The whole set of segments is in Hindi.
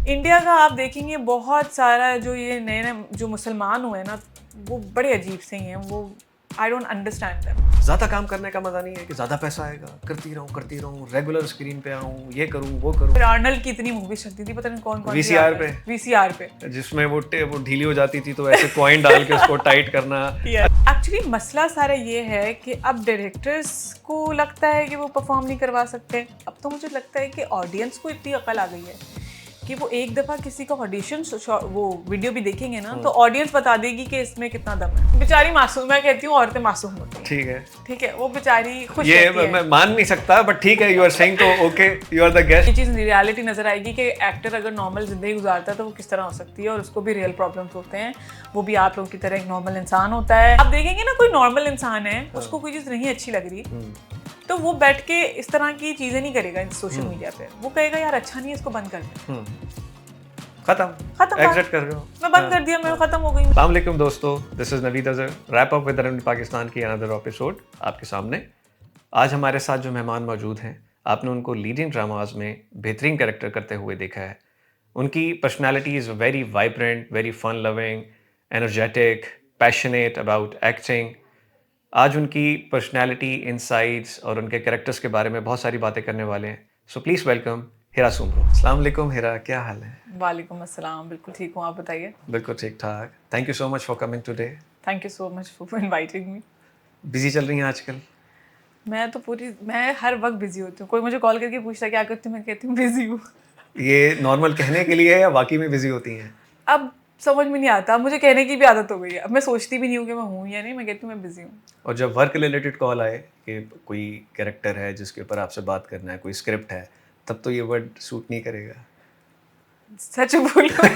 इंडिया का आप देखेंगे बहुत सारा जो ये नए नए जो मुसलमान हुए हैं ना, वो बड़े अजीब से ही हैं। वो आई डोंट अंडरस्टैंड दैम। ज़्यादा काम करने का मज़ा नहीं है कि ज़्यादा पैसा आएगा, करती रहूँ, रेगुलर स्क्रीन पे आऊँ, ये करूँ, वो करूँ। फिर आर्नल्ड की इतनी मूवी चलती थी, पता नहीं कौन कौन सी वीसीआर पे, वीसीआर पे। जिसमें वो ढीली हो जाती थी तो ऐसे कॉइन डाल के उसको टाइट करना। एक्चुअली मसला सारा ये है कि अब डायरेक्टर्स को लगता है कि वो परफॉर्म नहीं करवा सकते। अब तो मुझे लगता है कि ऑडियंस को इतनी अकल आ गई है कि वो एक दफ़ा किसी का ऑडिशन वो वीडियो भी देखेंगे ना, तो ऑडियंस बता देगी कि इसमें कितना दम है। बेचारी मासूम, मैं कहती हूँ औरतें मासूम होती हैं। ठीक है, ठीक है, वो बेचारी खुश ये रहती है। मैं मान नहीं सकता, बट ठीक है, यू आर सेइंग तो okay, you are the guest. ये चीज़ रियलिटी नजर आएगी कि एक्टर अगर नॉर्मल जिंदगी गुजारता है तो वो किस तरह हो सकती है, और उसको भी रियल प्रॉब्लम्स होते हैं। वो भी आप लोगों की तरह एक नॉर्मल इंसान होता है। आप देखेंगे ना, कोई नॉर्मल इंसान है, उसको कोई चीज़ नहीं अच्छी लग रही तो वो बैठ के इस तरह की चीज़ें नहीं करेगा सोशल मीडिया पे। वो कहेगा यार अच्छा नहीं है, इसको बंद कर दे। खत्म एग्जिट कर रहे हो। मैं बंद कर दिया, मैं खत्म हो गई। अस्सलाम वालेकुम दोस्तों, this is Naveed Azhar, wrap up with Ranveer Pakistan की अनदर एपिसोड आपके सामने। आज हमारे साथ जो मेहमान मौजूद हैं, आपने उनको लीडिंग ड्रामाज में बेहतरीन कैरेक्टर करते हुए देखा है। उनकी personality is very vibrant, very fun loving, energetic, passionate about acting. आज उनकी पर्सनैलिटी, इनसाइट्स और उनके कैरेक्टर्स के बारे में बहुत सारी बातें करने वाले हैं। सो प्लीज़ वेलकम हिरा सुमरो। अस्सलाम वालेकुम हिरा, क्या हाल है? वालेकुम अस्सलाम, बिल्कुल ठीक हूँ, आप बताइए। बिल्कुल ठीक ठाक। Thank you so much for coming today. Thank you so much for inviting me. Busy चल रही हैं आजकल? मैं हर वक्त बिजी होती हूँ। कोई मुझे कॉल करके पूछता है क्या करती हूँ, मैं कहती हूँ बिजी हूँ। ये नॉर्मल कहने के लिए है या वाकई में बिजी होती हैं? अब समझ में नहीं आता, मुझे कहने की भी आदत हो गई है। अब मैं सोचती भी नहीं हूँ कि मैं हूँ या नहीं, मैं कहती हूँ मैं बिजी हूँ। और जब वर्क रिलेटेड कॉल आए कि कोई कैरेक्टर है जिसके ऊपर आपसे बात करना है, कोई स्क्रिप्ट है, तब तो ये वर्ड सूट नहीं करेगा। सच बोलूं,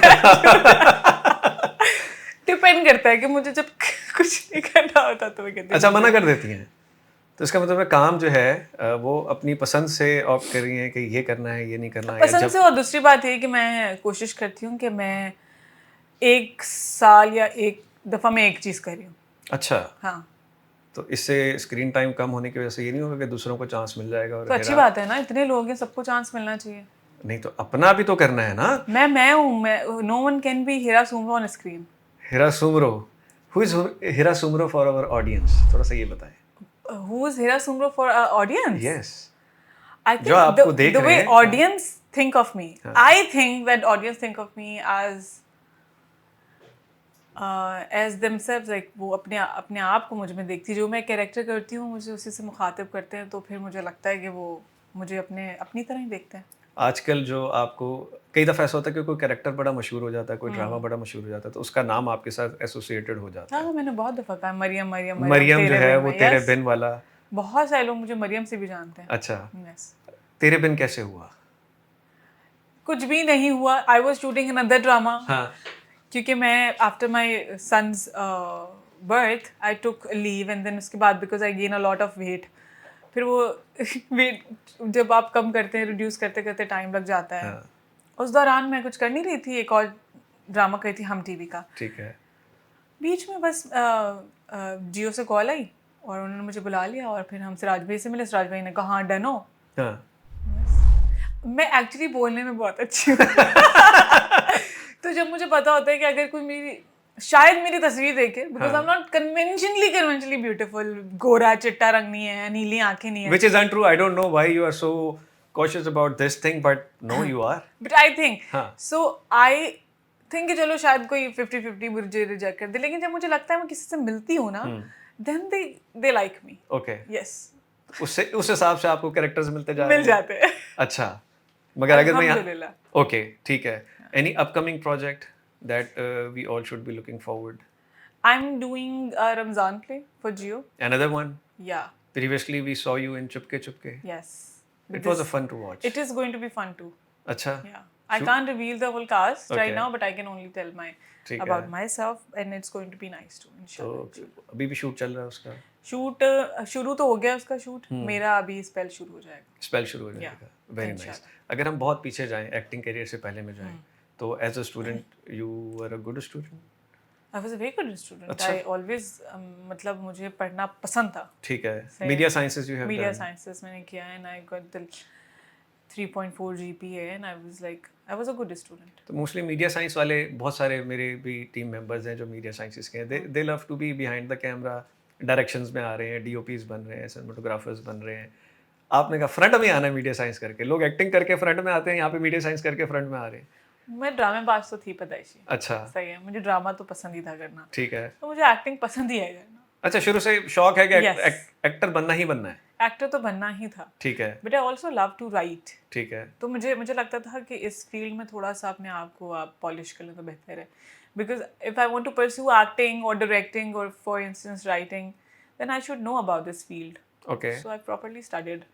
डिपेंड करता है कि मुझे जब कुछ नहीं करना होता तो मैं कहती हूँ अच्छा, मना कर देती हैं? तो इसका मतलब है काम जो है वो अपनी पसंद से ऑप्ट कर रही हैं कि ये करना है, ये नहीं करना है, या पसंद से। जब और दूसरी बात ये कि मैं कोशिश करती हूँ कि मैं एक साल या एक दफ़ा में एक चीज़ कर रही हूँ। अच्छा, हाँ, तो इससे स्क्रीन टाइम कम होने की वजह से ये नहीं होगा कि दूसरों को चांस मिल जाएगा और तो अच्छी हेरा बात है ना, इतने लोग हैं, सबको चांस मिलना चाहिए। नहीं, तो अपना भी तो करना है ना। मैं हूँ, मैं no one can be Hira Soomro on screen. Hira Soomro, who is Hira Soomro for our audience, थोड़ा सा ये बताएं। Who is Hira Soomro for audience? Yes, I जो think आपको the देख रहे way हैं। हाँ, audience think of me, I think that audience think of me as themselves, like वो अपने आप को मुझ में देखती है। जो मैं कैरेक्टर करती हूँ मुझे उसी से मुखातिब करते हैं, तो फिर मुझे लगता है कि वो मुझे अपनी तरह ही देखते हैं। आजकल जो आपको कई दफ़ा ऐसा होता है कि कोई कैरेक्टर बड़ा मशहूर हो जाता है, कोई ड्रामा बड़ा मशहूर हो जाता है, तो उसका नाम आपके साथ एसोसिएटेड हो जाता है। हाँ, मैंने बहुत दफ़ा कहा मरियम मरियम मरियम मरियम जो तेरे है बिन वो में। तेरे यस, बिन वाला। बहुत सारे लोग मुझे मरियम से भी जानते हैं। अच्छा, यस। तेरे बिन कैसे हुआ? कुछ भी नहीं हुआ। I was shooting another drama, हाँ, क्योंकि मैं after my son's birth I took leave, and then उसके बाद because I gain a lot of weight. फिर वो वेट जब आप कम करते हैं, रिड्यूस करते करते टाइम लग जाता है। हाँ, उस दौरान मैं कुछ कर नहीं रही थी, एक और ड्रामा करी थी हम टीवी का। ठीक है। बीच में बस जियो से कॉल आई और उन्होंने मुझे बुला लिया, और फिर हम सिराज भाई से मिले। सिराज भाई ने कहा हाँ डन हो। हाँ। मैं एक्चुअली बोलने में बहुत अच्छी हूँ। तो जब मुझे पता होता है कि अगर कोई शायद मेरी तस्वीर देखे, because I am not conventionally beautiful, गोरा चिट्टा रंग नहीं है, नीली आंखें नहीं है, Which is untrue. I don't know why you are so cautious about this thing, but no, you are. But I think हाँ। सो आई थिंक कि चलो शायद कोई 50-50 मुझे रिजेक्ट कर दे, लेकिन जब मुझे लगता है मैं किसी से मिलती हूँ ना, then they like me. Okay. Yes, उस हिसाब से आपको कैरेक्टर्स मिलते जा रहे मिल हैं। जाते हैं। अच्छा, मगर अगर मैं यहाँ अल्हम्दुलिल्लाह। ओके ठीक है। Any upcoming project that we all should be looking forward? I am doing a Ramzan play for Geo. Another one. या, Previously we saw you in Chupke Chupke. Yes, It was a fun to watch. it is going to be fun too. अच्छा, Yeah, I can't reveal the whole cast right Okay. now, but I can only tell ठीक about है। myself, and it's going to be nice too, तो inshallah. अभी भी शूट चल रहा है उसका? शूट शुरू तो हो गया उसका शूट, मेरा अभी स्पेल शुरू हो जाएगा। स्पेल शुरू हो जाएगा। Very nice. अगर हम बहुत पीछे जाएं, एक्टिंग करियर से पहले में जाएं, तो as a student you were a good student? I was a very good student. I always मतलब मुझे पढ़ना पसंद था। ठीक है। Media sciences you have media done? Sciences मैंने किया है, and I got the 3.4 GPA and I was a good student. तो मोस्टली मीडिया साइंस वाले बहुत सारे मेरे भी टीम मेंबर्स हैं जो मीडिया साइंसेस के हैं, they love to be behind the camera, directions में आ रहे हैं, डीओपीज बन रहे हैं, सिनेमेटोग्राफर्स बन रहे हैं। आपने कहा फ्रंट में आना है मीडिया साइंस करके, लोग एक्टिंग करके फ्रंट में आते हैं, यहाँ पे मीडिया साइंस करके फ्रंट में आ रहे हैं। मैं ड्रामेबाज तो थी पैदाइशी। अच्छा, सही है, मुझे ड्रामा तो पसंद ही था करना, ठीक है। तो मुझे एक्टिंग पसंद ही है करना। अच्छा, शुरू से शौक है कि Yes. एक्टर बनना ही बनना है? एक्टर तो बनना ही था, ठीक है, but I also love to write. ठीक है। तो मुझे लगता था कि इस फील्ड में थोड़ा सा अपने आप को आप पॉलिश कर लें तो बेहतर है, because if I want to pursue acting और डायरेक्टिंग और for instance writing, then I should know about this field. Okay, so I properly studied.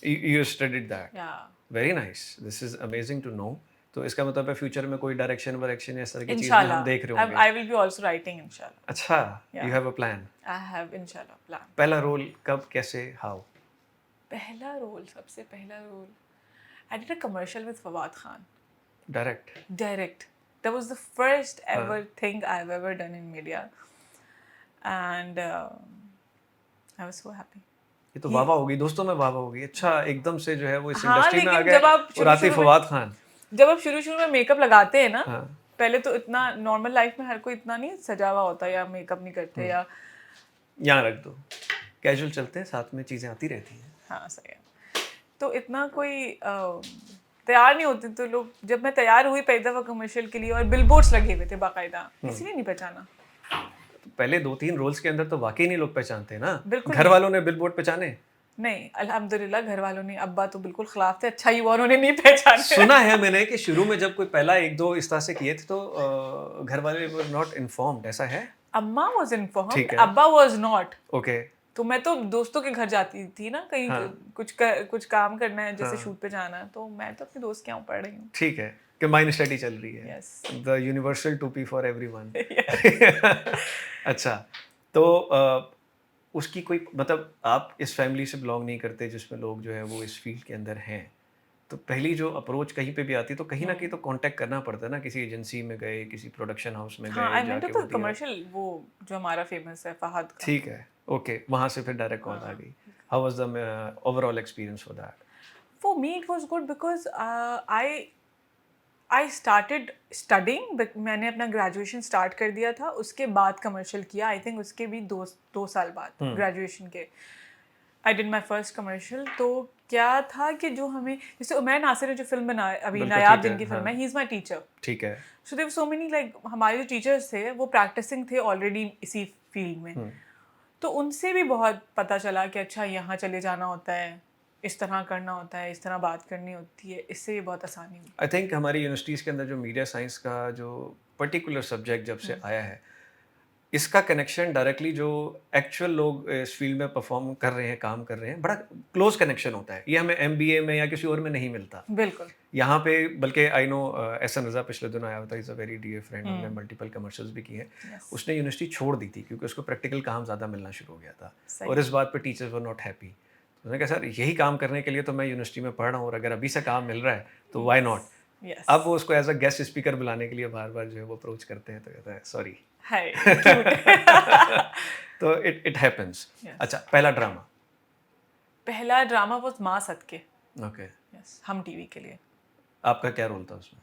You studied that. Yeah very nice, this is amazing to know. तो इसका मतलब है फ्यूचर में कोई डायरेक्शन वायरेक्शन इस तरह की चीजें हम देख रहे होंगे। I will be also writing इंशाल्लाह। अच्छा, Yeah. You have a plan. I have इंशाल्लाह प्लान। पहला रोल कब, कैसे, हाउ? पहला रोल, सबसे पहला role, I did a commercial with Fawad Khan, direct? direct. That was the first ever thing I've ever done in media, and I was so happy. ये तो वाह होगी, दोस्तों में वाह होगी। अच्छा, एकदम से जो है वो इस हाँ, इंडस्ट्री में आ लेकिन जब आप गए और आतिफ शुरू-शुरू में- फवाद खान। जब आप शुरू में मेकअप लगाते हैं ना, हाँ, पहले तो इतना नॉर्मल लाइफ में हर कोई इतना नहीं सजा हुआ होता या मेकअप नहीं करते या यहाँ रख दो, कैजुअल चलते हैं, साथ में चीजें आती रहती हैं। हाँ सही है, तो इतना कोई तैयार नहीं होते। तो लोग, जब मैं तैयार हुई पहली दफा कमर्शियल के लिए और बिलबोर्ड्स लगे हुए थे बाकायदा, इसलिए नहीं पहचाना। तो पहले 2-3 रोल्स के अंदर तो वाकई नहीं लोग पहचानते ना। बिल्कुल घर वालों ने बिलबोर्ड पहचाने? नहीं, अल्हम्दुलिल्लाह घर वालों ने, अब्बा तो बिल्कुल खिलाफ थे, अच्छा ही हुआ उन्होंने नहीं पहचाने। सुना है मैंने कि शुरू में जब कोई पहला 1-2 इस तरह से किए थे तो घर वाले वर नॉट इन्फॉर्म्ड, ऐसा है? अम्मा वाज ठीक इन्फॉर्म्ड, है। अब्बा वाज नॉट। ओके, तो मैं तो दोस्तों के घर जाती थी ना, कहीं हाँ। कुछ काम करना है, जैसे हाँ। शूट पे जाना है, तो मैं तो अपने दोस्त के यहाँ पढ़ रही हूँ। ठीक है, कि माइंड स्टडी चल रही है। यस द यूनिवर्सल टूपी फॉर एवरीवन। अच्छा, तो उसकी कोई मतलब आप इस फैमिली से बिलोंग नहीं करते जिसमें लोग जो है वो इस फील्ड के अंदर हैं, तो पहली जो अप्रोच कहीं पे भी आती है तो कहीं ना कहीं तो कांटेक्ट करना पड़ता है ना, किसी एजेंसी में गए, किसी प्रोडक्शन हाउस में हाँ, गए, आई मेंट जाके तो वो दिया। कमर्शियल, वो जो हमारा फेमस है फहद का। ठीक है, ओके, वहाँ से फिर डायरेक्ट कॉल आ गई। How was the overall experience for that? For me it was good because I started studying, but मैंने अपना ग्रेजुएशन स्टार्ट कर दिया था, उसके बाद कमर्शियल किया। आई थिंक उसके भी दो साल बाद ग्रेजुएशन के I did my first commercial. तो क्या था कि जो हमें, जैसे उमैर नासिर ने जो फिल्म बनाई अभी, बिल्कुल नायाब ठीक है, जिनकी फिल्म है, ही इज़ माई टीचर। ठीक है, so there were so many, like हमारे जो टीचर्स थे वो प्रैक्टिसिंग थे ऑलरेडी इसी फील्ड में, तो उनसे भी बहुत पता चला कि अच्छा यहाँ चले जाना होता है, इस तरह करना होता है, इस तरह बात करनी होती है, इससे भी बहुत आसानी हुई। आई थिंक हमारी यूनिवर्सिटीज़ के अंदर जो मीडिया साइंस का जो पर्टिकुलर सब्जेक्ट जब से आया है, इसका कनेक्शन डायरेक्टली जो एक्चुअल लोग इस फील्ड में परफॉर्म कर रहे हैं, काम कर रहे हैं, बड़ा क्लोज कनेक्शन होता है। ये हमें MBA में या किसी और में नहीं मिलता। बिल्कुल यहाँ पे बल्कि आई नो एहसन रज़ा पिछले दिनों आया था, is a very dear friend, हमने मल्टीपल कमर्शियल्स भी किए। उसने यूनिवर्सिटी छोड़ दी थी क्योंकि उसको प्रैक्टिकल काम ज़्यादा मिलना शुरू हो गया था और इस बात पर टीचर्स वर नॉट हैप्पी। उसने कहा सर यही काम करने के लिए तो मैं यूनिवर्सिटी में पढ़ रहा हूँ और अगर अभी से काम मिल रहा है तो व्हाई नॉट। यस अब वो उसको एज अ गेस्ट स्पीकर बुलाने के लिए बार बार जो है वो अप्रोच करते हैं तो कहता है सॉरी। हाय तो इट हैपेंस। Yes. अच्छा, पहला ड्रामा? पहला ड्रामा वाज माँ सदके। ओके, यस, हम टीवी के लिए। आपका क्या रोल था उसमें?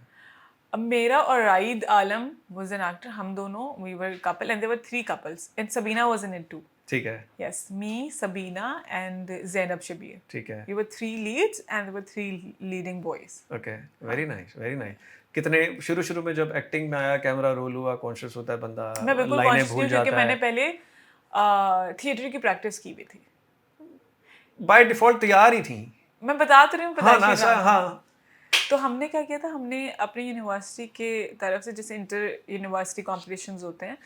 अब मेरा और Raid Alam was an actor, हम दोनों we were couple and there were 3 couples and Sabina was in it too. ठीक है, Yes, me, Sabina, and Zainab Shabir. ठीक है, We were 3 leads and there were 3 leading boys. Okay, very nice, very nice. कितने शुरू में जब एक्टिंग में आया, कैमरा रोल हुआ, कॉन्शियस होता है बंदा, मैं बिल्कुल लाइनें कॉन्शियस भूल हूँ क्योंकि जाता मैंने है, पहले थिएटर की प्रैक्टिस की हुई थी। बाय डिफॉल्ट तैयार ही थी। मैं बता तो रही हूँ, हाँ ना, पैदाइशी ड्रामा। हाँ, तो हमने क्या किया था, हमने अपनी यूनिवर्सिटी के तरफ से जैसे इंटर यूनिवर्सिटी कॉम्पिटिशन्स होते हैं,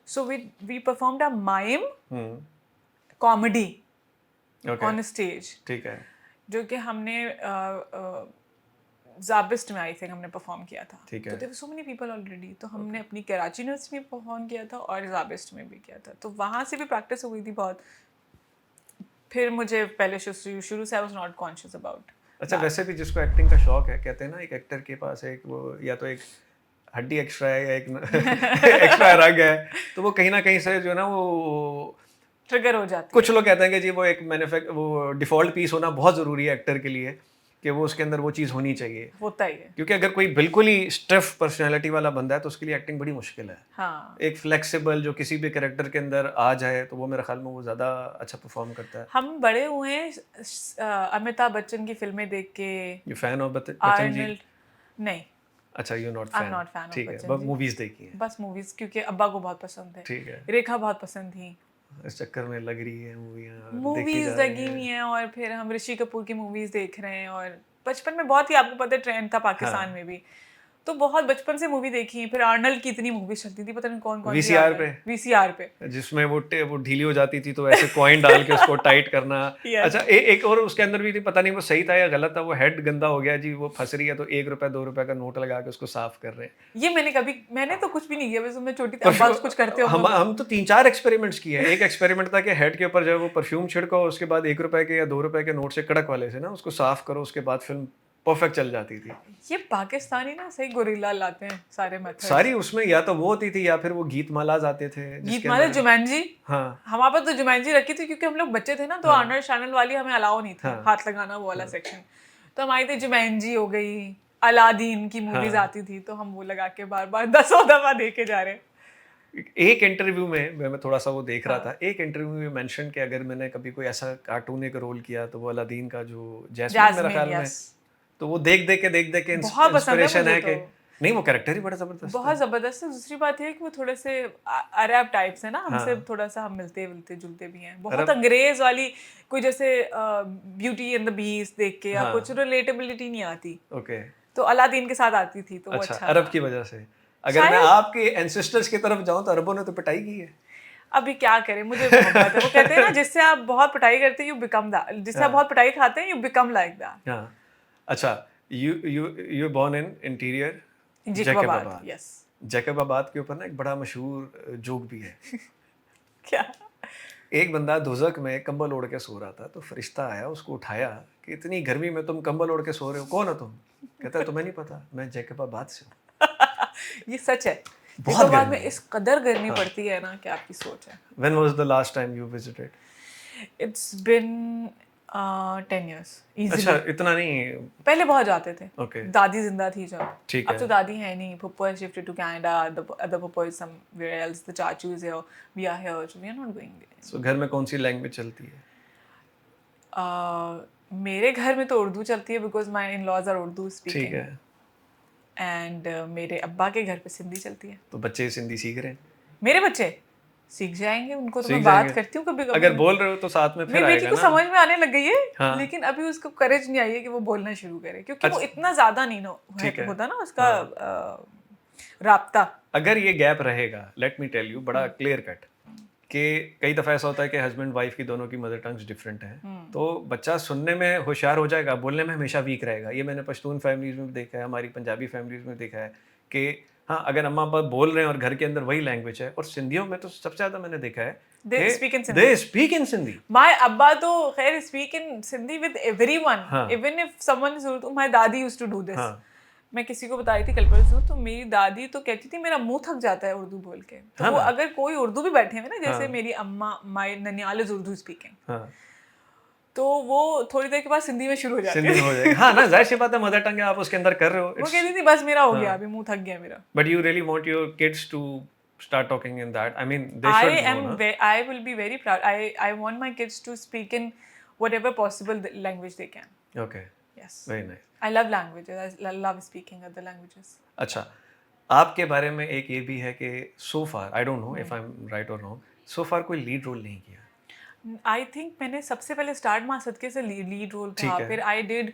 so we performed a mime comedy okay, on stage, ठीक है, जो कि हमने ज़ाबिस्ट में आई थिंक हमने परफॉर्म किया था। ठीक है। तो there were so many people already, तो हमने अपनी कराची यूनिवर्सिटी में परफॉर्म किया था और ज़ाबिस्ट में भी किया था, तो वहाँ से भी प्रैक्टिस हो गई थी बहुत। फिर मुझे पहले शुरू से I was not conscious about. अच्छा, वैसे भी जिसको एक्टिंग का शौक है, कहते हैं ना एक एक्टर के पास एक वो या तो एक हड्डी एक्स्ट्रा है या एक एक्स्ट्रा रग है, तो वो कहीं ना कहीं से जो है ना वो ट्रिगर हो जाती कुछ लोग कहते हैं कि जी वो एक वो डिफ़ॉल्ट पीस होना बहुत ज़रूरी है एक्टर के लिए। कि वो उसके अंदर वो चीज़ होनी चाहिए, होता ही है। क्योंकि अगर कोई बिल्कुल ही स्टिफ पर्सनैलिटी वाला बंदा है तो उसके लिए एक्टिंग बड़ी मुश्किल है। हाँ, एक फ्लेक्सिबल जो किसी भी कैरेक्टर के अंदर आ जाए तो वो मेरे ख्याल में वो ज़्यादा अच्छा परफॉर्म करता है। हम बड़े हुए हैं अमिताभ बच्चन की फिल्में देख के, you fan of Bachchan ji? Arnold. नहीं, अच्छा, you not I am fan. Not fan of ठीक है, बच्चन बस जी। मूवीज़ देखी हैं। बस मूवीज, क्योंकि अब्बा को बहुत पसंद है, ठीक है, रेखा बहुत पसंद थी, इस चक्कर में लग रही है मूवियाँ और देखी मूवीज जा रही लगी हुई हैं। हैं, और फिर हम ऋषि कपूर की मूवीज देख रहे हैं। और बचपन में बहुत ही, आपको पता है, ट्रेंड था पाकिस्तान हाँ, में भी, तो बहुत बचपन से मूवी देखी है। फिर आर्नल्ड की इतनी मूवी चलती थी, पता नहीं कौन कौन सी वीसीआर पे, आर्नल्ड, वीसीआर पे। जिसमें वो ढीली हो जाती थी तो ऐसे कॉइन डाल के उसको टाइट करना। यस, अच्छा, एक और उसके अंदर भी थी, पता नहीं वो सही था या गलत था, वो हेड गंदा हो गया जी, वो फंस रही है तो 1 रुपए 2 रुपए का नोट लगा के उसको साफ कर रहे हैं। ये मैंने तो कुछ भी नहीं किया, बस मैं छोटी थी, अब्बास कुछ करते परफ्यूम, होंगे। हम तो 3-4 एक्सपेरिमेंट्स किए हैं। एक एक्सपेरिमेंट था कि हेड के ऊपर जो है वो परफ्यूम छिड़को, उसके बाद 1 रुपए के या 2 रुपए के नोट से, कड़क वाले से ना, उसको साफ करो, उसके बाद फिल्म परफेक्ट चल जाती थी। ये पाकिस्तानी ना सही गोरिल्ला लाते हैं सारे मेथड्स। सारी उसमें या तो वो होती थी या फिर वो गीत मालाज आते थे जिसके गीतमाला अंदर। जुमैनजी, हाँ, हमारे पास तो जुमैनजी रखी थी, क्योंकि हम लोग बच्चे थे ना, तो हाँ, आर्नल्ड शार्नल वाली हमें अलाउ नहीं थी, हाँ, हाथ लगाना वो वाला सेक्शन। तो हमारी थी जुमैनजी हो गई, अलादीन की मूवीज हाँ। आती थी, तो हम वो लगा के बार बार 10 दफा देखे जा रहे हैं। एक इंटरव्यू में मैं थोड़ा सा वो देख रहा हाँ, था, एक इंटरव्यू में मेंशन कि अगर मैंने कभी कोई ऐसा कार्टून एक रोल किया तो वो अलादीन का जो जैस्मिन मेरा जैस्मिन, ख्याल में, यस, तो वो देख देख के बहुत पसंद है इंस्पिरेशन मुझे है तो, कि नहीं, वो कैरेक्टर ही बड़ा जबरदस्त बहुत है। जबरदस्त है। दूसरी बात ये है कि वो थोड़े से अरब टाइप्स है ना, हमसे हाँ, थोड़ा सा हम मिलते मिलते जुलते भी हैं, बहुत अरब, अंग्रेज वाली। कोई जैसे ब्यूटी एंड द बीस्ट देख के या कुछ हाँ, रिलेटेबिलिटी नहीं आती, ओके। तो अलादीन के साथ आती थी, तो वो अच्छा, अच्छा अरब था। की वजह से। अगर मैं शायद, आपके एंसेस्टर्स की तरफ जाऊं तो अरबों ने तो पिटाई की है। अभी क्या करें, मुझे मोहब्बत है। वो कहते हैं ना, जिससे आप बहुत पिटाई करते हैं यू बिकम दैट, जिससे आप हाँ, बहुत पिटाई खाते हैं यू बिकम लाइक दैट। हाँ। अच्छा, you born in interior Jacobabad, Jacobabad. Yes. Jacobabad के ऊपर ना एक बड़ा मशहूर जोक भी है। क्या? एक बंदा दोजक में कंबल ओढ़ के सो रहा था, तो फरिश्ता आया, उसको उठाया कि इतनी गर्मी में तुम कंबल ओढ़ के सो रहे हो, कौन हो तुम? कहता है तुम्हें नहीं पता, मैं जैकबाबाद से हूँ। ये सच है। बहुत जिकवाबाद में गर्मी है। इस कदर गर्मी हाँ। पड़ती है ना, कि आपकी सोच है। When was the last time you visited? It's been 10 years अच्छा, इजीली। इतना नहीं। पहले बहुत जाते थे, ओके, दादी जिंदा थी जब। ठीक अब है। तो दादी है नहीं, Puppa has shifted to Canada, the other Puppa is somewhere else, the चाचू is here, we are here, so we are not going there. सो घर में कौन सी लैंग्वेज चलती है? मेरे घर में तो उर्दू चलती है, because my in laws are Urdu ठीक स्पीकिंग। है, एंड मेरे अब्बा के घर पे सिंधी चलती है। तो बच्चे सिंधी सीख रहे हैं, मेरे बच्चे सीख जाएंगे, उनको तो मैं सीख बात जाएंगे। करती हूँ कभी अगर कभी। बोल रहे हो तो साथ में फिर मेरी बेटी आएगा को ना। समझ में आने लग गई है, हाँ, लेकिन अभी उसको करेज नहीं आई है कि वो बोलना शुरू करे, क्योंकि वो अच्छा, इतना ज्यादा नहीं ठीक है। होता ना उसका हाँ, राब्ता। अगर ये गैप रहेगा, लेट मी टेल यू, बड़ा क्लियर कट, कि कई दफ़ा ऐसा होता है कि हस्बैंड वाइफ की दोनों की मदर टंग्स डिफरेंट हैं, तो बच्चा सुनने में होशियार हो जाएगा, बोलने में हमेशा वीक रहेगा। ये मैंने पश्तून फैमिलीज़ में भी देखा है, हमारी पंजाबी फैमिलीज़ में देखा है कि हाँ, अगर अम्मा पापा बोल रहे हैं और घर के अंदर वही लैंग्वेज है, और सिंधियों में तो सबसे ज़्यादा मैंने देखा है दे स्पीक इन कि Sindhi. They speak in Sindhi. My अब्बा तो खैर speak in Sindhi with everyone, हाँ, even if someone is Urdu. My दादी यूज्ड टू डू दिस। हाँ, मैं किसी को बता रही थी कल परसों, तो मेरी दादी तो कहती थी मेरा मुंह थक जाता है उर्दू बोल के। तो हाँ वो ना, अगर कोई उर्दू भी बैठे हुए ना, जैसे हाँ, मेरी अम्मा, माय ननियाल इज उर्दू स्पीकिंग, हाँ, तो वो थोड़ी देर के बाद सिंधी में शुरू हो जाती सिंधी में थी। हो जाएगा। हाँ ना, जाहिर सी बात है, मदर टंग है, आप उसके अंदर कर रहे हो, वो इट्स, कहती थी बस मेरा हो गया, हाँ, अभी मुंह थक गया मेरा। But you really want your kids to start talking in that. I mean, they I should know, am ना? I will be very proud. I want my kids to speak in whatever possible language they can. Okay, Yes. very nice. I love languages. I love speaking other languages. अच्छा, आपके बारे में एक ये भी है कि so far, I don't know if I'm right or wrong, so far कोई lead role नहीं किया। आई थिंक मैंने सबसे पहले स्टार्ट माँ सदके से लीड रोल ठीक था, है। फिर आई डिड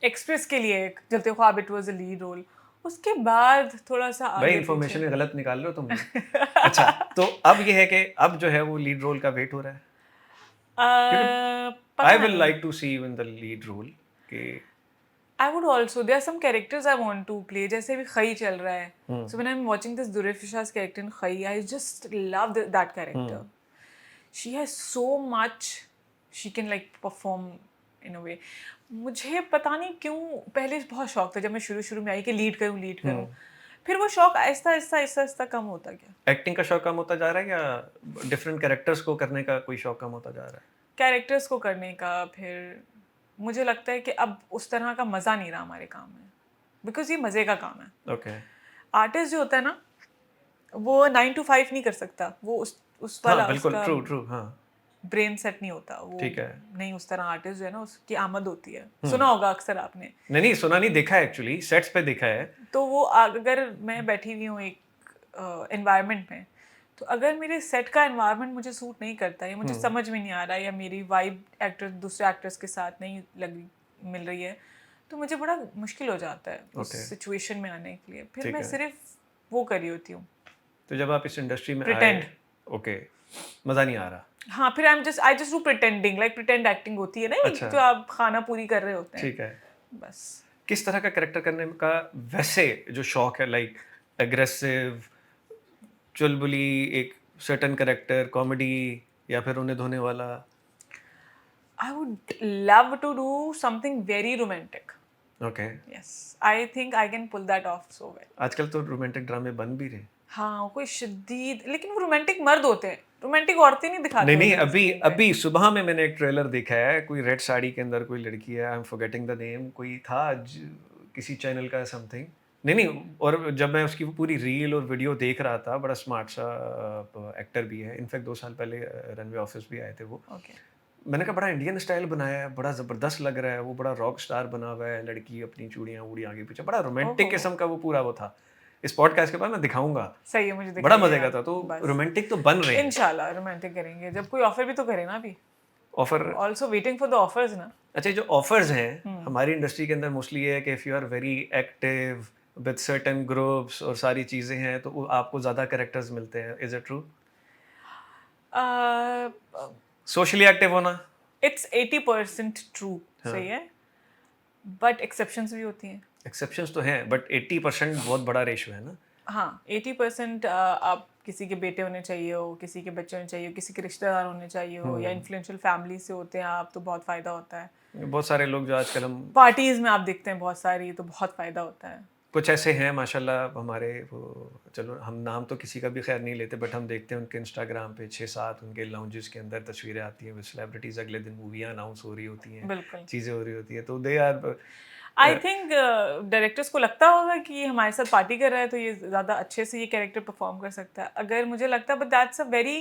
एक्सप्रेस के लिए एक जलते ख्वाब, it was a lead role. उसके बाद थोड़ा सा भाई आगे इन्फॉर्मेशन गलत निकाल रहे हो तुम लोग। अच्छा, तो अब ये है कि अब जो है वो लीड रोल का वेट हो रहा है, क्योंकि पता आई विल नहीं। Like to see you in the lead role कि I would also, there are some characters I want to play, जैसे अभी खई चल रहा है, so when I am watching this Durefishan character in Khaie, I just love that character. She has so much she can like perform in a way. मुझे पता नहीं क्यों पहले बहुत शौक था, जब मैं शुरू में आई कि लीड करूं, फिर वो शौक आहिस्ता आहिस्ता कम होता गया। एक्टिंग का शौक कम होता जा रहा है या डिफरेंट कैरेक्टर्स को करने का कोई शौक कम होता जा रहा है? कैरेक्टर्स को करने का, फिर मुझे लगता है कि अब उस तरह का मज़ा नहीं रहा हमारे काम में, बिकॉज ये मज़े का काम है। ओके। आर्टिस्ट जो होता है ना, वो 9 to 5 नहीं कर सकता, वो उस हाँ वाला बिल्कुल, उसका ट्रू ट्रू, हाँ ब्रेन सेट नहीं होता वो। ठीक है। नहीं, उस तरह आर्टिस्ट जो है ना, उसकी आमद होती है, सुना होगा अक्सर आपने। नहीं नहीं, सुना नहीं, देखा है एक्चुअली, सेट्स पे देखा है। तो वो अगर मैं बैठी हुई हूँ एक एनवायरनमेंट में, तो अगर मेरे सेट का एनवायरनमेंट मुझे सूट नहीं करता है, मुझे समझ में नहीं आ रहा है, या मेरी वाइब एक्टर दूसरे एक्टर्स के साथ नहीं लगी मिल रही है, तो मुझे बड़ा मुश्किल हो जाता है उस सिचुएशन में आने के लिए। फिर मैं सिर्फ वो करी होती हूँ, तो जब आप इस इंडस्ट्री में Pretend. आए, ओके, मज़ा नहीं आ रहा। हाँ, फिर I just do pretending, like pretend acting होती है ना, अच्छा। जो आप खाना पूरी कर रहे होते हैं, ठीक है। बस। किस तरह का कैरेक्टर करने का वैसे जो शौक है, लाइक एग्रेसिव, चुलबुली, एक सर्टेन कैरेक्टर, कॉमेडी, या फिर रोने धोने वाला? I would love to do something very romantic. Okay. Yes, I think I can pull that off so well. आजकल तो रोमांटिक ड्रामे बन भी रहे। हाँ, कोई शदीद, लेकिन वो रोमांटिक मर्द होते हैं, रोमांटिक औरतें नहीं दिखाते नहीं नहीं, होते अभी screen पे। अभी सुबह में मैंने एक ट्रेलर देखा है, कोई रेड साड़ी के अंदर कोई लड़की है, I am forgetting the name, कोई था आज किसी चैनल का समथिंग। नहीं नहीं, और जब मैं उसकी वो पूरी रील और वीडियो देख रहा था, बड़ा स्मार्ट सा एक्टर भी है, इनफैक्ट 2 साल पहले रनवे ऑफिस भी आए थे वो। Okay. मैंने कहा बड़ा इंडियन स्टाइल बनाया है, बड़ा ज़बरदस्त लग रहा है, वो बड़ा रॉक स्टार बना हुआ है, लड़की अपनी चूड़ियाँ वूड़ियाँ आगे पीछे, बड़ा रोमांटिक किस्म का वो पूरा वो था। इस पॉडकास्ट के बाद मैं दिखाऊंगा, सही है, मुझे बड़ा दिखाइए मजे का आप, था। तो बस। रोमांटिक तो बन रहे हैं। इंशाल्लाह रोमांटिक करेंगे, जब कोई ऑफर भी तो करे ना अभी। Offer, also waiting for the offers ना। अच्छा, जो ऑफर्स हैं हमारी इंडस्ट्री के अंदर मोस्टली ये है कि if you are very active with certain groups और सारी चीज़ें हैं, तो वो आपको ज़्यादा कैरेक्टर्स मिलते हैं। Is it true? Socially active होना, इट्स 80% ट्रू, सही है, बट एक्सेप्शंस भी होती हैं। एक्सेप्शंस तो हैं, बट 80% बहुत बड़ा रेशो है ना। हाँ, 80% आप किसी के बेटे होने चाहिए हो, किसी के बच्चे होने चाहिए हो, किसी के रिश्तेदार होने चाहिए हो, या इन्फ्लुएंशियल फैमिली से होते हैं आप, तो बहुत फ़ायदा होता है। बहुत सारे लोग जो आजकल हम पार्टीज़ में आप देखते हैं बहुत सारी, तो बहुत फ़ायदा होता है। कुछ ऐसे हैं माशाल्लाह हमारे, वो चलो हम नाम तो किसी का भी खैर नहीं लेते, बट हम देखते हैं उनके इंस्टाग्राम पे 6-7 उनके लाउंजेस के अंदर तस्वीरें आती हैं विद सेलिब्रिटीज़, अगले दिन मूवियाँ अनाउंस हो रही होती हैं, बिल्कुल। चीज़ें हो रही होती हैं, तो they are I think directors को लगता होगा कि ये हमारे साथ पार्टी कर रहा है, तो ये ज़्यादा अच्छे से ये कैरेक्टर परफॉर्म कर सकता है, अगर मुझे लगता है, but that's a very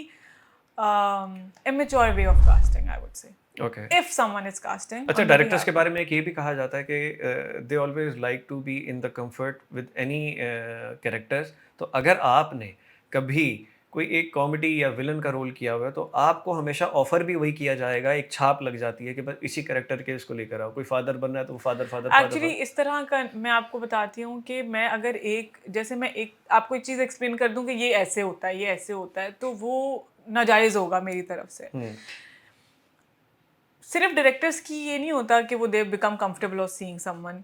immature way of casting, I would से, okay. If someone is casting. अच्छा, डायरेक्टर्स के बारे में एक ये भी कहा जाता है कि they always like to be in the comfort with any characters. तो अगर आपने कभी कोई एक कॉमेडी या विलन का रोल किया हुआ है, तो आपको हमेशा ऑफर भी वही किया जाएगा, एक छाप लग जाती है कि बस इसी कैरेक्टर के इसको लेकर आओ। कोई फादर बनना है तो वो फादर फादर एक्चुअली इस तरह का मैं आपको बताती हूँ कि मैं अगर जैसे मैं एक आपको एक चीज़ एक्सप्लेन कर दूँ कि ये ऐसे होता है, ये ऐसे होता है, तो वो नाजायज़ होगा मेरी तरफ से। सिर्फ डायरेक्टर्स की ये नहीं होता कि वो they become comfortable of seeing someone.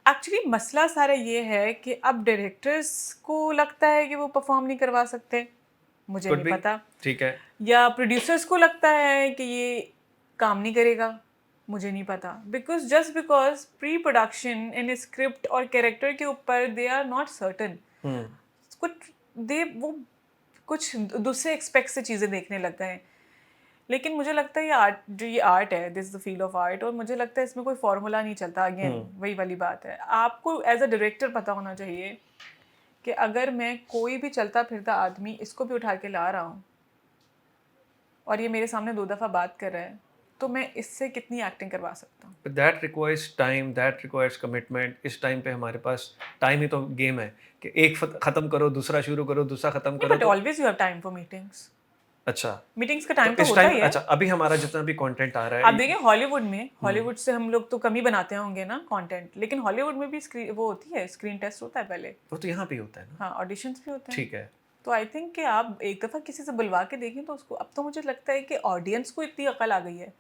Actually मसला सारा ये है कि अब डायरेक्टर्स को लगता है कि वो परफॉर्म नहीं करवा सकते, मुझे नहीं पता, ठीक है, या प्रोड्यूसर्स को लगता है कि ये काम नहीं करेगा, मुझे नहीं पता, because pre production in script और कैरेक्टर के ऊपर दे आर नॉट सर्टन, वो कुछ दूसरे एक्सपेक्ट से चीज़ें देखने लग गए हैं। लेकिन मुझे लगता है ये आर्ट है, this is the field of art, और मुझे लगता है इसमें कोई फॉर्मूला नहीं चलता। अगेन वही वाली बात है, आपको एज अ डायरेक्टर पता होना चाहिए कि अगर मैं कोई भी चलता फिरता आदमी इसको भी उठा के ला रहा हूँ और ये मेरे सामने 2 दफ़ा बात कर रहा है, तो मैं इससे कितनी एक्टिंग करवा सकता हूँ। That requires time, that requires commitment. इस टाइम पे हमारे पास टाइम ही तो गेम है कि एक खत्म करो, दूसरा शुरू करो, दूसरा खत्म करो, but always you have time for meetings. अच्छा, मीटिंग्स का टाइम तो तो होता ही है। अच्छा, अभी हमारा जितना भी कंटेंट आ रहा है, आप देखिए हॉलीवुड से हम लोग तो कम ही बनाते होंगे ना कंटेंट, लेकिन हॉलीवुड में भी वो होती है, स्क्रीन टेस्ट होता है पहले। वो तो यहाँ पे होता है ना। हाँ, ऑडिशंस भी होते हैं। ठीक है, तो आई थिंक कि आप एक दफ़ा किसी से बुलवा के देखें तो उसको, अब तो मुझे लगता है कि ऑडियंस को इतनी अकल आ गई है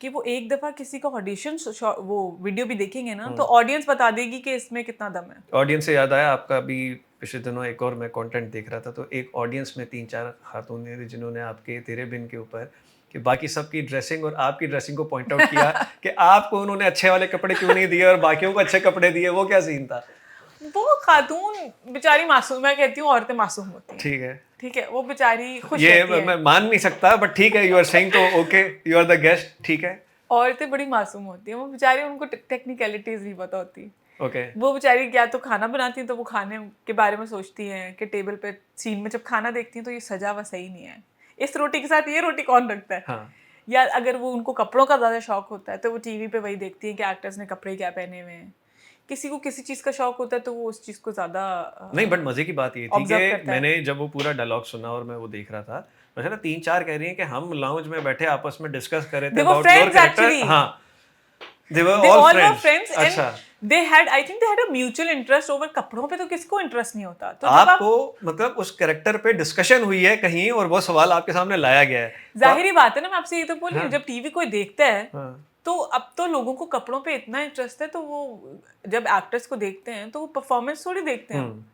कि वो एक दफ़ा किसी का ऑडिशन वो वीडियो भी देखेंगे ना, तो ऑडियंस बता देगी कि इसमें कितना दम है। ऑडियंस से याद आया आपका, अभी पिछले दिनों एक और मैं कंटेंट देख रहा था, तो एक ऑडियंस में 3-4 खातून ने जिन्होंने आपके तेरे बिन के ऊपर कि बाकी सबकी ड्रेसिंग और आपकी ड्रेसिंग को पॉइंट आउट किया कि आपको उन्होंने अच्छे वाले कपड़े क्यों नहीं दिए और बाकियों को अच्छे कपड़े दिए, वो क्या सीन था? वो खातून बेचारी मासूम, मैं कहती हूँ औरतें मासूम होती हैं, ठीक है, वो बेचारी खुश ये रहती है। मैं मान नहीं सकता, बट ठीक है, यू आर सेइंग, तो okay, you are the guest, ठीक है। औरतें बड़ी मासूम होती हैं, वो बेचारी, उनको टेक्निकलिटीज नहीं पता होती। ओके। वो बेचारी क्या तो खाना बनाती हैं तो वो खाने के बारे में सोचती हैं कि टेबल पे सीन में जब खाना देखती हैं तो ये सजा हुआ सही नहीं है, इस रोटी के साथ ये रोटी कौन रखता है। हाँ। या अगर वो उनको कपड़ों का ज़्यादा शौक होता है तो वो टीवी पे वही देखती हैं कि एक्टर्स ने कपड़े क्या पहने हुए हैं। किसी को किसी चीज़ का शौक होता है तो वो उस चीज़ को ज़्यादा नहीं, बट मजे की बात ये थी ऑब्जर्व कि करता है। मैंने जब वो पूरा डायलॉग सुना और मैं वो देख रहा था, मैं ना 3-4 कह रही हैं कि हम लाउंज में बैठे आपस में डिस्कस कर रहे थे They were about your friends character. actually. हाँ, दे वर They all all were friends. friends and अच्छा, I think they had a mutual interest over कपड़ों पे तो किसको इंटरेस्ट नहीं होता। तो जब आप आपको मतलब उस कैरेक्टर पे डिस्कशन हुई है कहीं और वो सवाल आपके सामने लाया गया है तो जाहिर ही बात है ना, मैं आपसे ये तो बोल रही हूँ, हाँ, जब टीवी कोई देखता है हाँ, तो अब तो लोगों को कपड़ों पे इतना इंटरेस्ट है तो वो जब एक्टर्स को देखते हैं तो वो परफॉर्मेंस थोड़ी देखते हैं।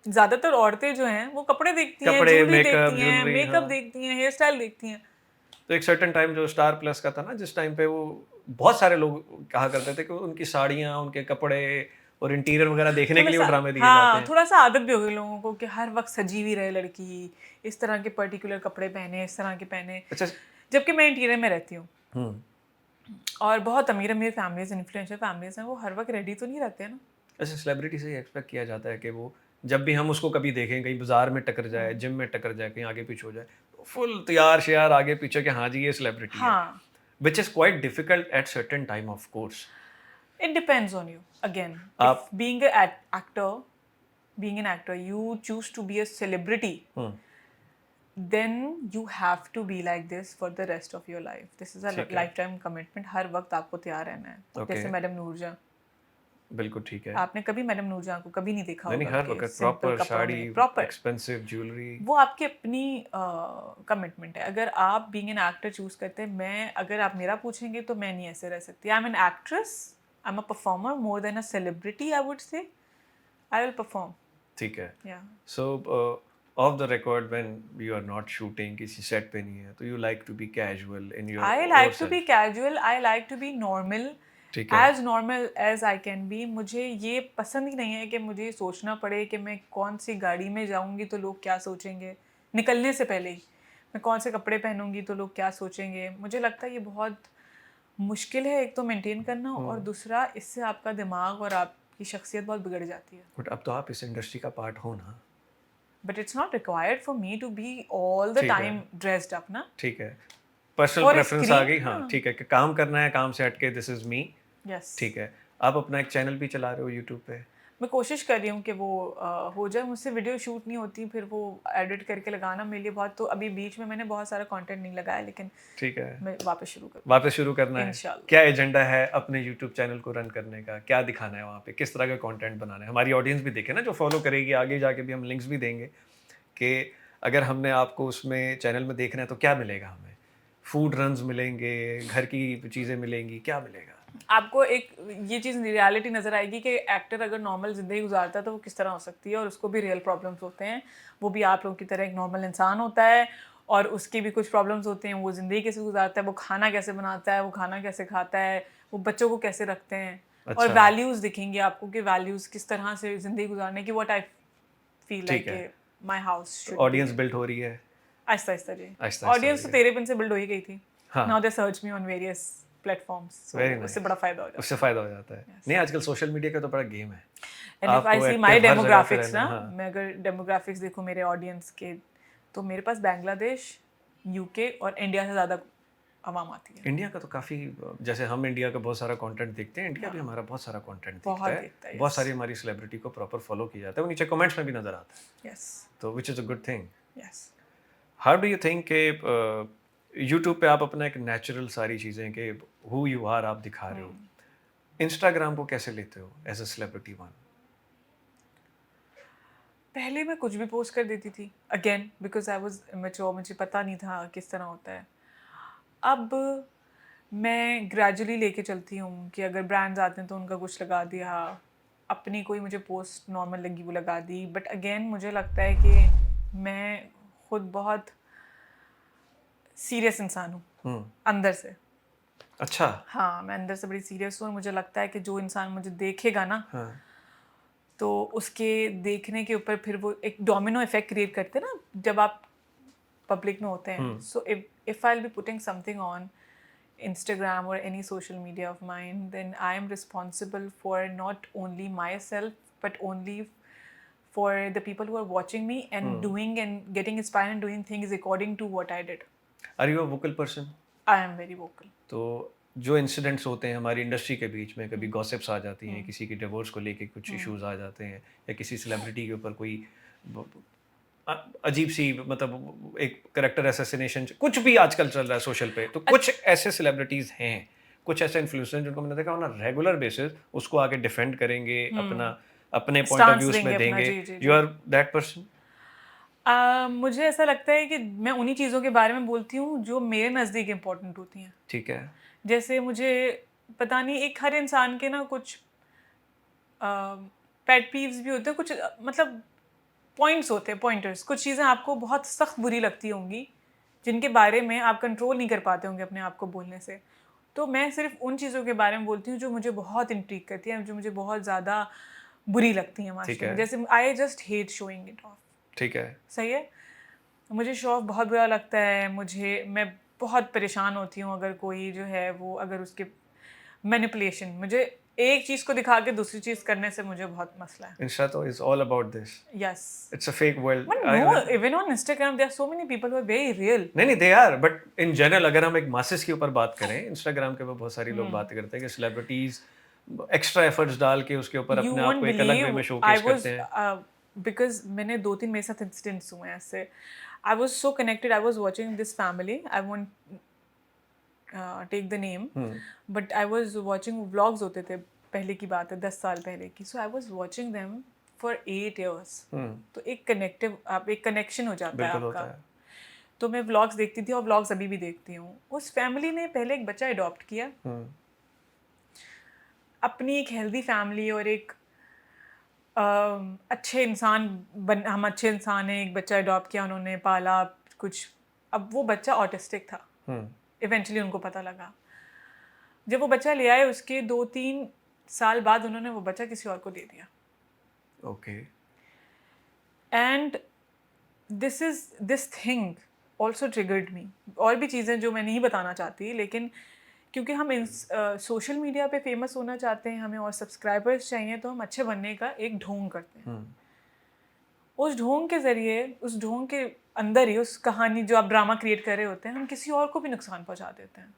ज्यादातर औरतें जो हैं वो कपड़े देखती हैं, कपड़े, ज्वेलरी मेकअप, देखती हैं, ज्वेलरी, मेकअप हाँ। देखती हैं, हेयर स्टाइल देखती हैं। तो एक सर्टेन टाइम जो स्टार प्लस का था ना, जिस टाइम पे वो बहुत सारे लोग कहा करते थे कि उनकी साड़ियाँ, उनके कपड़े और इंटीरियर वगैरह देखने के थोड़ा लिए वो सा, ड्रामे दिए जाते हाँ, हैं। थोड़ा सा आदत भी हो गई लोगों को कि हर वक्त सजी हुई रहे लड़की, इस तरह के पर्टिकुलर कपड़े पहने, इस तरह के पहने। अच्छा। जबकि मैं इंटीरियर में रहती हूँ हम्म। और बहुत अमीर अमीर फैमिलीज, इन्फ्लुएंशियल फैमिलीज हैं, वो हर वक्त रेडी तो नहीं रहते हैं ना। ऐसे सेलिब्रिटी से एक्सपेक्ट किया जाता है कि वो जब भी हम उसको कभी देखें, कहीं बाजार में टकर जाए, जिम में टकर जाए, कहीं आगे पीछे हो जाए, तो फुल तैयार श्यार आगे पीछे कि हाँ जी ये सेलिब्रिटी है, हाँ, which is quite difficult at certain time of course. it depends on you. Again, आप if being an actor, you choose to be a celebrity, then you have to be like this for the rest of your life. This is a ठीक है, lifetime commitment. हर वक्त आपको तैयार रहना है। Okay. जैसे मैडम नूरजहां, बिल्कुल ठीक है। आपने कभी मैडम नूरजहां को कभी नहीं देखा नहीं नहीं, होगा हर कि वक्त सिंपल प्रॉपर कपड़ों साड़ी, में, प्रॉपर। Expensive jewellery. वो आपकी अपनी कमिटमेंट है। अगर आप बीइंग एन एक्टर चूज करते हैं, मैं अगर आप मेरा पूछेंगे तो मैं नहीं ऐसे रह सकती। I am an actress, I am a performer more than a celebrity, I would say. I will perform. ठीक है। Yeah so off the record when you are not shooting, किसी सेट पे नहीं है, तो you like to be casual in your I over like to be self. casual, I like to be normal, ठीक है। as normal as I can be. मुझे ये पसंद ही नहीं है कि मुझे सोचना पड़े कि मैं कौन सी गाड़ी में जाऊंगी तो लोग क्या सोचेंगे, निकलने से पहले ही मैं कौन से कपड़े पहनूंगी तो लोग क्या सोचेंगे। मुझे लगता है ये बहुत मुश्किल है, एक तो मेंटेन करना, और दूसरा इससे आपका दिमाग और आपकी शख्सियत बहुत बिगड़ जाती है। बट अब तो आप इस इंडस्ट्री का पार्ट हो ना। But it's not required for me to be all the ठीक है। टाइम ड्रेस्ड अप ना। ठीक है, पर्सनल फॉर प्रेफरेंस आ स्क्रीन, गई। हाँ ठीक है, कि काम करना है, काम से हटके दिस इज मी। यस। ठीक है। आप अपना एक चैनल भी चला रहे हो यूट्यूब पे। मैं कोशिश कर रही हूँ कि वो हो जाए। मुझसे वीडियो शूट नहीं होती, फिर वो एडिट करके लगाना मेरे लिए बहुत, तो अभी बीच में मैंने बहुत सारा कंटेंट नहीं लगाया, लेकिन ठीक है, मैं वापस शुरू करूँ वापस शुरू करना है। इंशाल्लाह। क्या एजेंडा है अपने यूट्यूब चैनल को रन करने का, क्या दिखाना है वहाँ पे, किस तरह का कंटेंट बनाना है, हमारी ऑडियंस भी देखे ना, जो फॉलो करेगी। आगे जाके भी हम लिंक्स भी देंगे कि अगर हमने आपको उसमें चैनल में देखना है तो क्या मिलेगा हमें। फूड रन्स मिलेंगे, घर की चीज़ें मिलेंगी, क्या मिलेगा। आपको एक ये चीज़ रियलिटी नज़र आएगी कि एक्टर अगर नॉर्मल ज़िंदगी गुजारता है तो वो किस तरह हो सकती है, और उसको भी रियल प्रॉब्लम्स होते हैं। वो भी आप लोगों की तरह एक नॉर्मल इंसान होता है और उसके भी कुछ प्रॉब्लम्स होते हैं। वो ज़िंदगी कैसे गुजारता है, वो खाना कैसे बनाता है, वो खाना कैसे खाता है, वो बच्चों को कैसे रखते हैं, और अच्छा। वैल्यूज़ दिखेंगे आपको कि वैल्यूज़ किस तरह से ज़िंदगी गुजारने की। व्हाट आई फील ठीक लाइक है, my house should audience be. Build हो रही है आहिस्ता आहिस्ता जी। आहिस्ता आहिस्ता ऑडियंस तो हो रही है। तेरे पिन से बिल्ड हो ही गई थी। हाँ। Now they search me on various platforms, so very उससे नाइस, बड़ा फायदा हो जाता है। उससे फायदा हो जाता है। नहीं, आजकल सोशल मीडिया का तो बड़ा गेम है। एंड इफ आई आपको सी माय एक्टिव हर जगह पे डेमोग्राफिक्स रहना ना, है। हाँ। मैं अगर डेमोग्राफिक्स देखूं मेरे ऑडियंस के, तो मेरे पास बांग्लादेश, यूके और इंडिया से ज़्यादा आवाम आती है। इंडिया का तो काफ़ी, जैसे हम इंडिया का बहुत सारा कंटेंट देखते हैं, इंडिया भी हमारा बहुत सारा कंटेंट देखता बहुत है। देखता है, बहुत yes. सारी हमारी सेलिब्रिटी को प्रॉपर फॉलो किया जाता है, वो नीचे कमेंट्स में भी नजर आता है, यस तो which is a good thing. Yes. How do you think कि यूट्यूब पे आप अपना एक नेचुरल सारी चीज़ें कि हु यू आर आप दिखा रहे हो, इंस्टाग्राम को कैसे लेते हो एज अ सेलिब्रिटी वन। पहले मैं कुछ भी पोस्ट कर देती थी, again because I was immature, मुझे पता नहीं था किस तरह होता है। अब मैं ग्रेजुअली लेके चलती हूँ कि अगर ब्रांड्स आते हैं तो उनका कुछ लगा दिया, अपनी कोई मुझे पोस्ट नॉर्मल लगी वो लगा दी। बट अगेन मुझे लगता है कि मैं खुद बहुत सीरियस इंसान हूँ अंदर से। अच्छा। हाँ, मैं अंदर से बड़ी सीरियस हूँ, और मुझे लगता है कि जो इंसान मुझे देखेगा ना, हाँ। तो उसके देखने के ऊपर फिर वो एक डोमिनो इफेक्ट क्रिएट करते हैं ना जब आप पब्लिक में होते हैं। So if I will be putting something on, Instagram or any social media of mine, then I am responsible for not only myself but only for the people who are watching me and doing and getting inspired and doing things according to what I did. Are you a vocal person? I am very vocal. तो जो इंसिडेंट्स होते हैं हमारी इंडस्ट्री के बीच में, कभी गॉसिप्स आ जाती हैं, किसी की डिवोर्स को लेके कुछ इश्यूज आ जाते हैं, या किसी सेलिब्रिटी के ऊपर कोई अजीब सी मतलब एक करेक्टर असैसिनेशन, कुछ भी आजकल चल रहा है सोशल पे, तो कुछ ऐसे सेलिब्रिटीज हैं, कुछ ऐसे इन्फ्लुएंसर जिनको मैंने देखा ऑन रेगुलर बेसिस उसको आगे डिफेंड करेंगे, अपने पॉइंट ऑफ Stance व्यूज में देंगे अपना, देंगे. जी, जी, यू आर दैट पर्सन? मुझे ऐसा लगता है कि मैं उन्हीं चीज़ों के बारे में बोलती हूँ जो मेरे नज़दीक इम्पोर्टेंट होती हैं. ठीक है. जैसे मुझे पता नहीं, एक हर इंसान के ना कुछ पेट पीव्स भी होते हैं, कुछ मतलब पॉइंट्स होते हैं, पॉइंटर्स. कुछ चीज़ें आपको बहुत सख्त बुरी लगती होंगी जिनके बारे में आप कंट्रोल नहीं कर पाते होंगे अपने आप को बोलने से. तो मैं सिर्फ उन चीज़ों के बारे में बोलती हूँ जो मुझे बहुत इंट्रीग करती हैं, जो मुझे बहुत ज़्यादा बुरी लगती हैं माशरे में. जैसे I just hate showing it of. ठीक है. सही है. मुझे शो ऑफ बहुत बुरा लगता है. मैं बहुत परेशान होती हूँ अगर कोई जो है वो, अगर उसके मैनिपुलेशन, मुझे एक चीज़ को दिखा के दूसरी चीज़ करने से मुझे बहुत मसला है. Insta तो is all about this. Yes. It's a fake world. But no, even on Instagram there are so many people who are very real. नहीं they are, but in general अगर हम एक masses के ऊपर बात करें, Instagram के ऊपर बहुत सारी लोग बातें करते हैं कि celebrities extra efforts डाल के उसके ऊपर अपने आप को एक अलग वे में showcase करते हैं. Because मैंने 2-3 मेरे साथ इंसिडेंट्स हुए हैं ऐसे. I was so connected. I was watching this family. I won't take the name, but I was watching vlogs होते थे, पहले की बात है 10 साल पहले की. So I was watching them for 8 years. तो एक कनेक्शन हो जाता है आपका. तो मैं व्लॉग्स देखती थी और व्लॉग्स अभी भी देखती हूँ. उस फैमिली ने पहले एक बच्चा अडॉप्ट किया, अपनी एक हेल्दी फैमिली और एक अच्छे इंसान हम अच्छे इंसान हैं. एक बच्चा अडॉप्ट किया, उन्होंने पाला कुछ. अब वो बच्चा ऑटिस्टिक था. इवेंचुअली उनको पता लगा. जब वो बच्चा ले आए उसके 2-3 साल बाद उन्होंने वो बच्चा किसी और को दे दिया. Okay. And this thing also triggered मी. और भी चीज़ें जो मैं नहीं बताना चाहती, लेकिन क्योंकि हम सोशल मीडिया पे फेमस होना चाहते हैं, हमें और सब्सक्राइबर्स चाहिए, तो हम अच्छे बनने का एक ढोंग करते हैं. उस ढोंग के ज़रिए, उस ढोंग के अंदर ही, उस कहानी जो आप ड्रामा क्रिएट कर रहे होते हैं, हम किसी और को भी नुकसान पहुंचा देते हैं.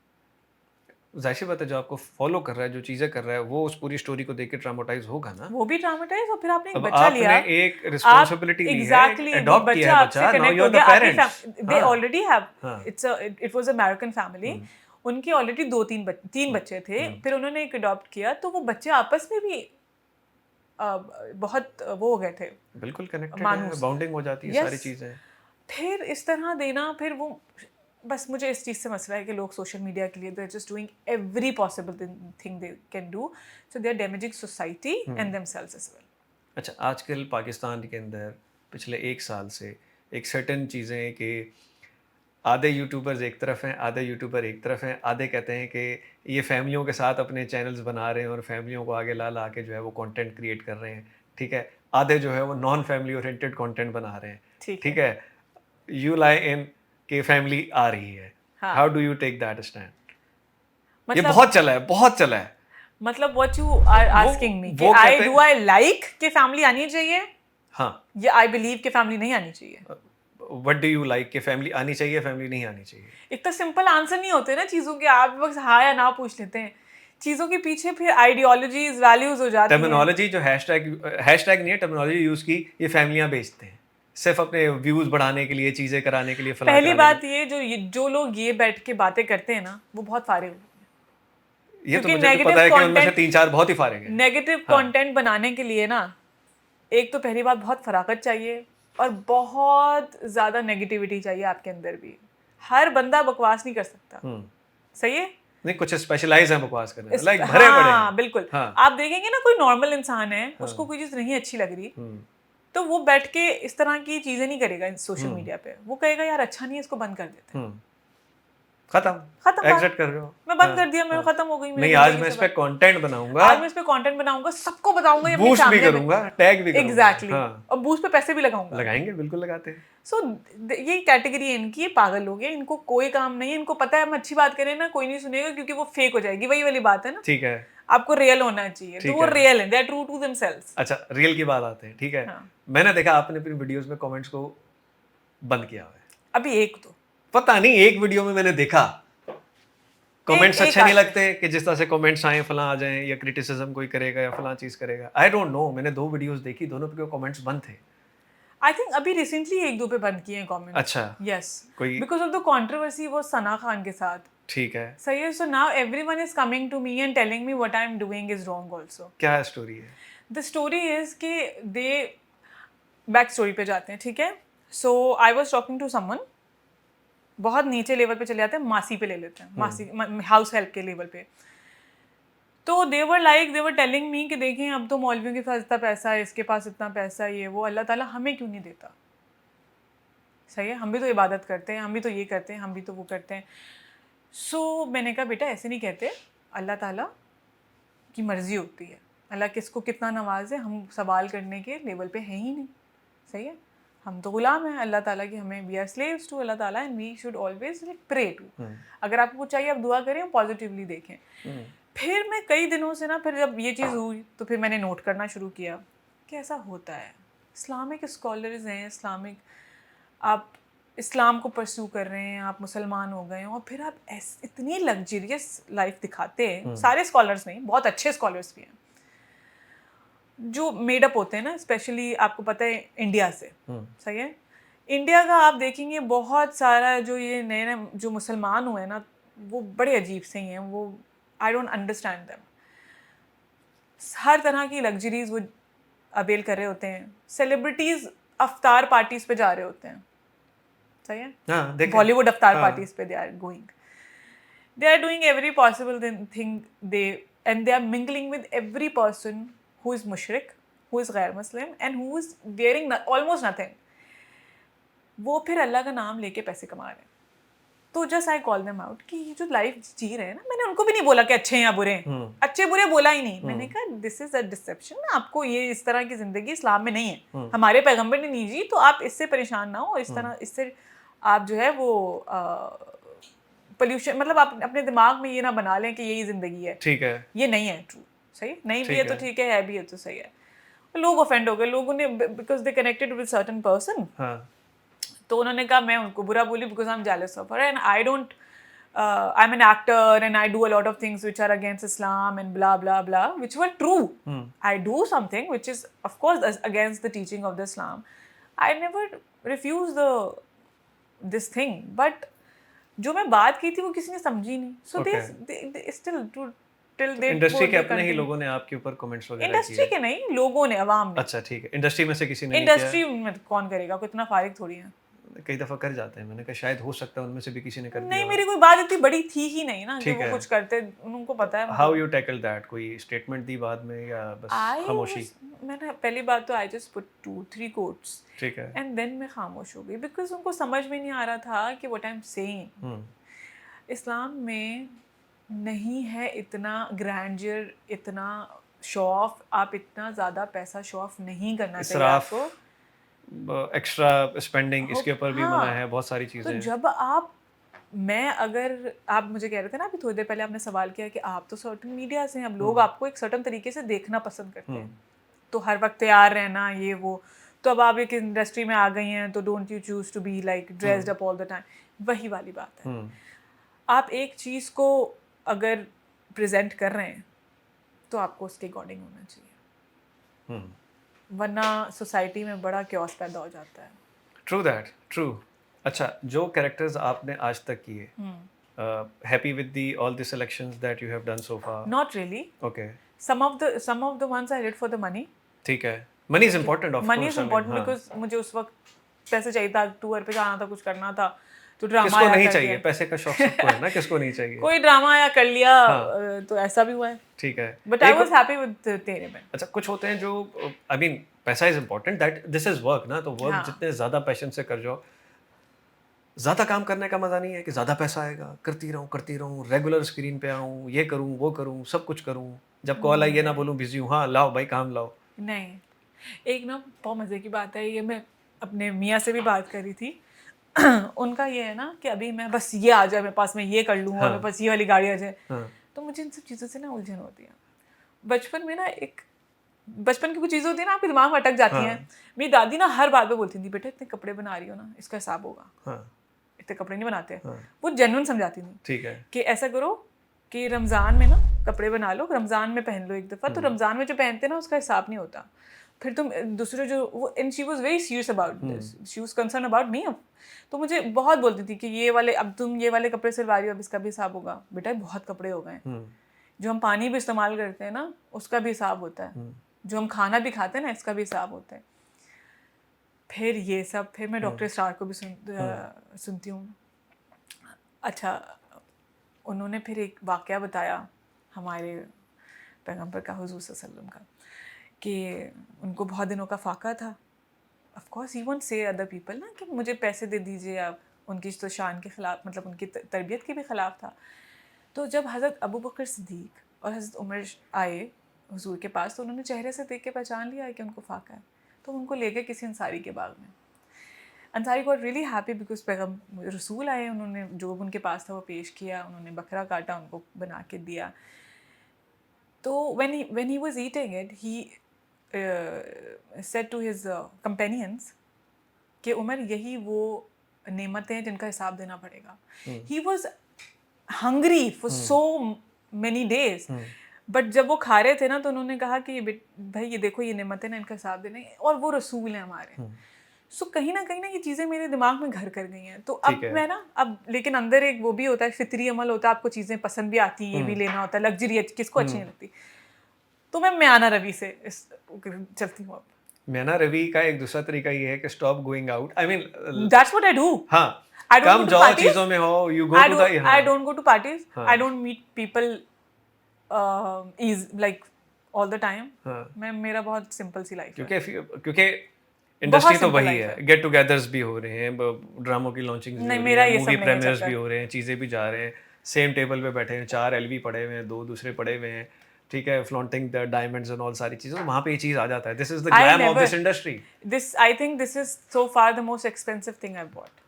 जाहिर सी बात है, जो आपको फॉलो कर रहा है, जो चीजें कर रहा है, वो उस पूरी स्टोरी को देख के ट्रॉमेटाइज होगा ना. वो भी ट्रॉमेटाइज. और फिर आपने एक बच्चा लिया, आपने एक रिस्पांसिबिलिटी ली है, अडॉप्ट किया है बच्चा. Now you are the parents. They already have, it was American family. उनके ऑलरेडी 2-3 बच्चे थे. फिर उन्होंने एक अडॉप्ट किया, तो वो बच्चे आपस में भी बहुत वो हो गए थे, बिल्कुल कनेक्टेड है, बाउंडिंग हो जाती है, सारी चीजें. फिर इस तरह देना, फिर वो बस मुझे इस चीज़ से मसला है कि लोग सोशल मीडिया के लिए they are just doing every possible thing they can do, so they are damaging society and themselves as well. अच्छा, आजकल पाकिस्तान के अंदर पिछले 1 साल से एक सर्टेन चीज़ें हैं कि आधे यूट्यूबर्स एक तरफ हैं, आधे यूट्यूबर एक तरफ हैं. आधे कहते हैं कि ये फैमिलियों के साथ अपने चैनल्स बना रहे हैं और फैमिलियों को आगे ला ला के जो है वो कंटेंट क्रिएट कर रहे हैं. ठीक है. आधे जो है वो नॉन फैमिली ओरिएंटेड कंटेंट बना रहे हैं. ठीक है. यू लाई इन कि फैमिली आ रही है. How do you take that stand? ये बहुत चला है. मतलब what you are asking me, कि आई लाइक कि फैमिली आनी चाहिए? हाँ. या आई बिलीव कि फैमिली नहीं आनी चाहिए? व्हाट डू यू लाइक कि फैमिली आनी चाहिए, फैमिली नहीं आनी चाहिए? एक तो सिंपल आंसर नहीं होते ना चीज़ों के. आप बस हाँ या ना पूछ लेते हैं. चीज़ों के पीछे फिर आइडियोलॉजीज, वैल्यूज हो जाती हैं. टर्मिनोलॉजी जो हैशटैग नहीं है, टर्मिनोलॉजी यूज़ की, ये फैमिलियाँ बेचते हैं सिर्फ अपने व्यूज बढ़ाने के लिए, चीज़ें कराने के लिए. पहली बात ये, जो लोग ये बैठ के बातें करते हैं ना, वो बहुत फारिग हैं. ये तो मुझे तो पता है कि उनमें से 3-4 बहुत ही फारिग हैं. नेगेटिव कंटेंट बनाने के लिए ना, एक तो पहली बात बहुत फरागत चाहिए और बहुत ज़्यादा नेगेटिविटी चाहिए आपके अंदर भी. हर बंदा बकवास नहीं कर सकता. सही है. नहीं, कुछ स्पेशलाइज है बकवास करने, लाइक भरे पड़े. हाँ बिल्कुल. आप देखेंगे ना, कोई नॉर्मल इंसान है, उसको कोई चीज़ नहीं अच्छी लग रही, तो वो बैठ के इस तरह की चीज़ें नहीं करेगा सोशल मीडिया पे. वो कहेगा यार अच्छा नहीं है, इसको बंद कर देते हैं. खत्म एग्जिट कर रहे हो। मैं बंद कर दिया, मैं खत्म हो गई मेरी नहीं, आज जिंदगी मैं से इस पे बात। कंटेंट बनाऊंगा, आज मैं इस पे कंटेंट बनाऊंगा, सबको बताऊंगा, ये अपनी बूस्ट भी फैमिली में करूंगा, टैग भी करूंगा। एग्जैक्टली हाँ, और बूस्ट पे पैसे भी लगाऊंगा। लगाएंगे, बिल्कुल लगाते हैं। सो ये कैटेगरी है इनकी, ये पागल लोग हैं, इनको कोई काम नहीं है, इनको पता है हम अच्छी बात करें ना कोई नहीं सुनेगा क्योंकि वो फेक हो जाएगी, वही वाली बात है ना, ठीक है, आपको रियल होना चाहिए, तो ठीक वो है। रियल है, they are true to themselves. अच्छा, रियल की बात आते हैं, ठीक है। हाँ। मैंने देखा आपने अपनी वीडियोस में कमेंट्स को बंद किया हुआ है। अभी एक तो पता नहीं, एक वीडियो में मैंने देखा कमेंट्स एक अच्छे नहीं आते लगते कि जिस तरह से कमेंट्स आए फलां आ जाएं, या क्रिटिसिज्म कोई करेगा या फलां चीज करेगा। आई डोंट नो, मैंने 2 वीडियोस देखी, दोनों पे कमेंट्स बंद थे। आई थिंक अभी रिसेंटली एक दो पे बंद किए हैं कमेंट्स। अच्छा, यस, कोई बिकॉज ऑफ द कंट्रोवर्सी वो सना खान के साथ। ठीक है, सही है, so now everyone is coming to me and telling me what I am doing is wrong also. क्या स्टोरी है? द स्टोरी इज कि दे बैक स्टोरी पे जाते हैं, ठीक है। So I was talking to someone, बहुत नीचे लेवल पे चले जाते हैं, मासी पे ले लेते हैं, मासी हाउस हेल्प के लेवल पे। तो दे वर टेलिंग मी कि देखें अब तो मौलवियों के पास इतना पैसा है, इसके पास इतना पैसा है, ये वो, अल्लाह ताला हमें क्यों नहीं देता? सही है, हम भी तो इबादत करते हैं, हम भी तो ये करते हैं, हम भी तो वो करते हैं। सो मैंने कहा बेटा ऐसे नहीं कहते, अल्लाह ताला की मर्जी होती है, अल्लाह किसको कितना नवाजे, हम सवाल करने के लेवल पे हैं ही नहीं। सही है, हम तो गुलाम हैं अल्लाह ताला की, हमें we are slaves to Allah Taala and we should always like pray to. अगर आपको कुछ चाहिए आप दुआ करें, पॉजिटिवली देखें। फिर मैं कई दिनों से ना, फिर जब ये चीज़ हुई तो फिर मैंने नोट करना शुरू किया कि ऐसा होता है। इस्लामिक स्कॉलर्स हैं, इस्लामिक, आप इस्लाम को परस्यू कर रहे हैं, आप मुसलमान हो गए हैं और फिर आप इतनी लग्जरियस लाइफ दिखाते हैं। सारे स्कॉलर्स नहीं, बहुत अच्छे स्कॉलर्स भी हैं जो मेड अप होते हैं ना, स्पेशली आपको पता है इंडिया से। सही है, इंडिया का आप देखेंगे बहुत सारा जो ये नए नए जो मुसलमान हुए हैं ना, वो बड़े अजीब से ही हैं, वो आई डोंट अंडरस्टैंड देम। हर तरह की लग्जरीज वो अवेल कर रहे होते हैं, सेलिब्रिटीज अफ्तार पार्टीज पे जा रहे होते हैं। सही है, बॉलीवुड अफ्तार पार्टीज पे they are doing every possible thing, they and they are mingling with every person who is mushrik, who is गैर मुस्लिम and who is wearing almost nothing. वो फिर अल्लाह का नाम लेके पैसे कमा रहे हैं। तो just I call them out कि ये जो लाइफ जी रहे हैं ना, मैंने उनको भी नहीं बोला कि अच्छे हैं या बुरे हैं, अच्छे बुरे बोला ही नहीं। मैंने कहा दिस इज अ डिसेप्शन, आपको ये इस तरह की जिंदगी इस्लाम में नहीं है, हमारे पैगंबर ने नहीं जी, तो आप इससे परेशान ना हो, इस तरह इससे आप जो है वो पोल्यूशन, मतलब आप अपने दिमाग में ये ना बना लें कि यही जिंदगी है। ठीक है, ये नहीं है ट्रू। सही नहीं भी है तो ठीक है भी है तो सही है। लोग ऑफेंड हो गए, लोगों ने because they connected with certain person, तो उन्होंने कहा मैं उनको बुरा बोली because I am jealous of her and I don't, I am an actor and I do a lot of things which are against Islam and blah blah blah which were true. I do something which is of course against the teaching of the Islam. I never refuse the this thing, but जो मैं बात की थी वो किसी ने समझी नहीं। सो दे स्टिल टू इंडस्ट्री के अपने ही लोगों ने आपके ऊपर कमेंट्स वगैरह किए? इंडस्ट्री के नहीं, लोगों ने, अवाम ने। अच्छा ठीक है, इंडस्ट्री में से किसी ने? इंडस्ट्री में कौन करेगा, कोई इतना फारिग थोड़ी है। कई दफा कर जाते हैं, मैंने कहा शायद हो सकता है उनमें से भी किसी ने कर दिया। नहीं, मेरी कोई बात इतनी बड़ी थी ही नहीं ना कि वो कुछ करते, उनको पता है। How you tackle that? कोई स्टेटमेंट दी बाद में या बस खामोशी? मैंने पहली बात तो आई जस्ट पुट 2-3 कोट्स, ठीक है, एंड देन मैं खामोश हो गई बिकॉज उनको समझ में नहीं आ रहा था कि व्हाट आई एम सेइंग। इस्लाम में नहीं है इतना ग्रैंडियर, इतना शो ऑफ, आप इतना ज़्यादा पैसा शो ऑफ नहीं करना चाहिए आपको, एक्स्ट्रा स्पेंडिंग इसके ऊपर भी मना है, बहुत सारी चीज़ें। तो जब आप, मैं अगर आप मुझे कह रहे थे ना अभी थोड़ी देर पहले आपने सवाल किया कि आप तो सर्टन मीडिया से हैं, अब लोग आपको एक सर्टन तरीके से देखना पसंद करते हैं, तो हर वक्त तैयार रहना ये वो, तो अब आप एक इंडस्ट्री में आ गई हैं तो don't you choose to be like dressed up all the time. वही वाली बात है, आप एक चीज़ को अगर प्रेजेंट कर रहे हैं तो आपको उसके अकॉर्डिंग होना चाहिए, वरना सोसाइटी में बड़ा क्योस पैदा हो जाता है। True that, true. अच्छा, जो कैरेक्टर्स आपने आज तक किए, happy with the all the selections that you have done so far? Not really. Okay, some of the ones I did for the money. ठीक है, money is important, of course money is important because मुझे उस वक्त पैसे चाहिए था, टूर पे जाना था, कुछ करना था, तो ड्रामा किसको नहीं चाहिए? पैसे का शौक सबको है ना, किसको नहीं चाहिए? कोई ड्रामा या कर लिया, तो ऐसा भी हुआ है। ठीक है, but I was happy with तेरे में। अच्छा, कुछ होते हैं जो, आई मीन पैसा is important, that this is work ना, तो वर्क जितने ज़्यादा पैशन से कर जाओ, ज़्यादा काम करने का मज़ा नहीं है कि ज़्यादा पैसा आएगा, करती रहूँ, रेगुलर स्क्रीन पे आऊँ, ये करूँ, वो करूँ, सब कुछ करूँ। जब कॉल आई ये ना बोलूँ बिज़ी हूँ, हाँ, लाओ भाई काम लाओ। नहीं, एक ना बहुत मज़े की बात है, ये मैं अपने मियाँ से भी बात करी थी। उनका ये है ना कि अभी मैं बस ये आ जाए मेरे पास, मैं ये कर लूँ और मेरे हाँ, पास ये वाली गाड़ी आ जाए, हाँ, तो मुझे इन सब चीज़ों से ना उलझन होती है। बचपन में ना एक बचपन की कुछ चीज़ें होती है ना आपके दिमाग में अटक जाती हैं। हाँ, मेरी दादी ना हर बात पे बोलती थी, बेटा इतने कपड़े बना रही हो ना, इसका हिसाब होगा, हाँ, इतने कपड़े नहीं बनाते। हाँ, वो जेन्युइन समझाती थी ठीक है। कि ऐसा करो कि रमज़ान में ना कपड़े बना लो, रमज़ान में पहन लो एक दफ़ा, तो रमज़ान में जो पहनते ना उसका हिसाब नहीं होता। फिर तुम दूसरे जो वो, and she was very serious about this, she was concern about me. तो मुझे बहुत बोलती थी कि ये वाले, अब तुम ये वाले कपड़े सिलवा रही हो, अब इसका भी हिसाब होगा। बेटा ये बहुत कपड़े हो गए, जो हम पानी भी इस्तेमाल करते हैं ना उसका भी हिसाब होता है, जो हम खाना भी खाते हैं ना इसका भी हिसाब होता है। फिर ये सब, फिर मैं डॉक्टर स्टार को भी सुनती हूँ। अच्छा, उन्होंने फिर एक वाक़या बताया हमारे पैगंबर का, हुज़ूर सल्लल्लाहु अलैहि वसल्लम का, कि उनको बहुत दिनों का फाका था। Of course he won't say other people ना कि मुझे पैसे दे दीजिए आप, उनकी तो शान के ख़िलाफ़, मतलब उनकी तरबियत के भी ख़िलाफ़ था। तो जब हज़रत अबू बकर सिद्दीक़ और हज़रत उमर आए हुज़ूर के पास, तो उन्होंने चेहरे से देख के पहचान लिया कि उनको फाका है, तो उनको ले गए किसी अंसारी के बाग में। Ansari got really happy because पैगम्बर रसूल आए, उन्होंने जो उनके पास था वो पेश किया, उन्होंने बकरा काटा, उनको बना के दिया। तो when he was eating it, he said to his companions कि उमर यही वो नेमतें हैं जिनका हिसाब देना पड़ेगा। He was hungry for so many days, but जब वो खा रहे थे ना तो उन्होंने कहा कि भाई ये देखो ये नेमतें ना, इनका हिसाब देना है, और वो रसूल हैं हमारे। सो कहीं ना ये चीज़ें मेरे दिमाग में घर कर गई हैं। तो अब मैं ना, अब लेकिन अंदर एक वो भी होता है, फितरी अमल होता है, आपको चीज़ें पसंद भी आती हैं, ये भी लेना होता है, लग्जरी किसको अच्छी नहीं लगती। तो मैं म्याना रवि से चलती हूँ अब। म्याना रवि का एक दूसरा तरीका ये है कि stop going out, I mean that's what I do. हाँ, I don't come go to जाओ parties. चीजों में हो, you go to the I don't go to parties. हाँ. I don't meet people is like all the time. हाँ. मैं, मेरा बहुत सिंपल सी लाइफ है। क्योंकि इंडस्ट्री तो simple वही life है, है। गेट टुगेदर्स भी हो रहे हैं, ड्रामों की लॉन्चिंग्स भी नहीं, हो रही मेरा है, ये मूवी सब नहीं प्रीमियर्स चलता भी है। हो रहे हैं, चीज़ें भी जा रहे हैं, सेम टेबल पे बैठे हैं, 4 एलवी पड़े हुए हैं, 2 दूसरे पड़े हुए हैं, ठीक है, flaunting the diamonds and all सारी चीज़ें, वहाँ पे ये चीज़ आ जाता है। This is the I glam of never. This industry. I think this is so far the most expensive thing I've bought.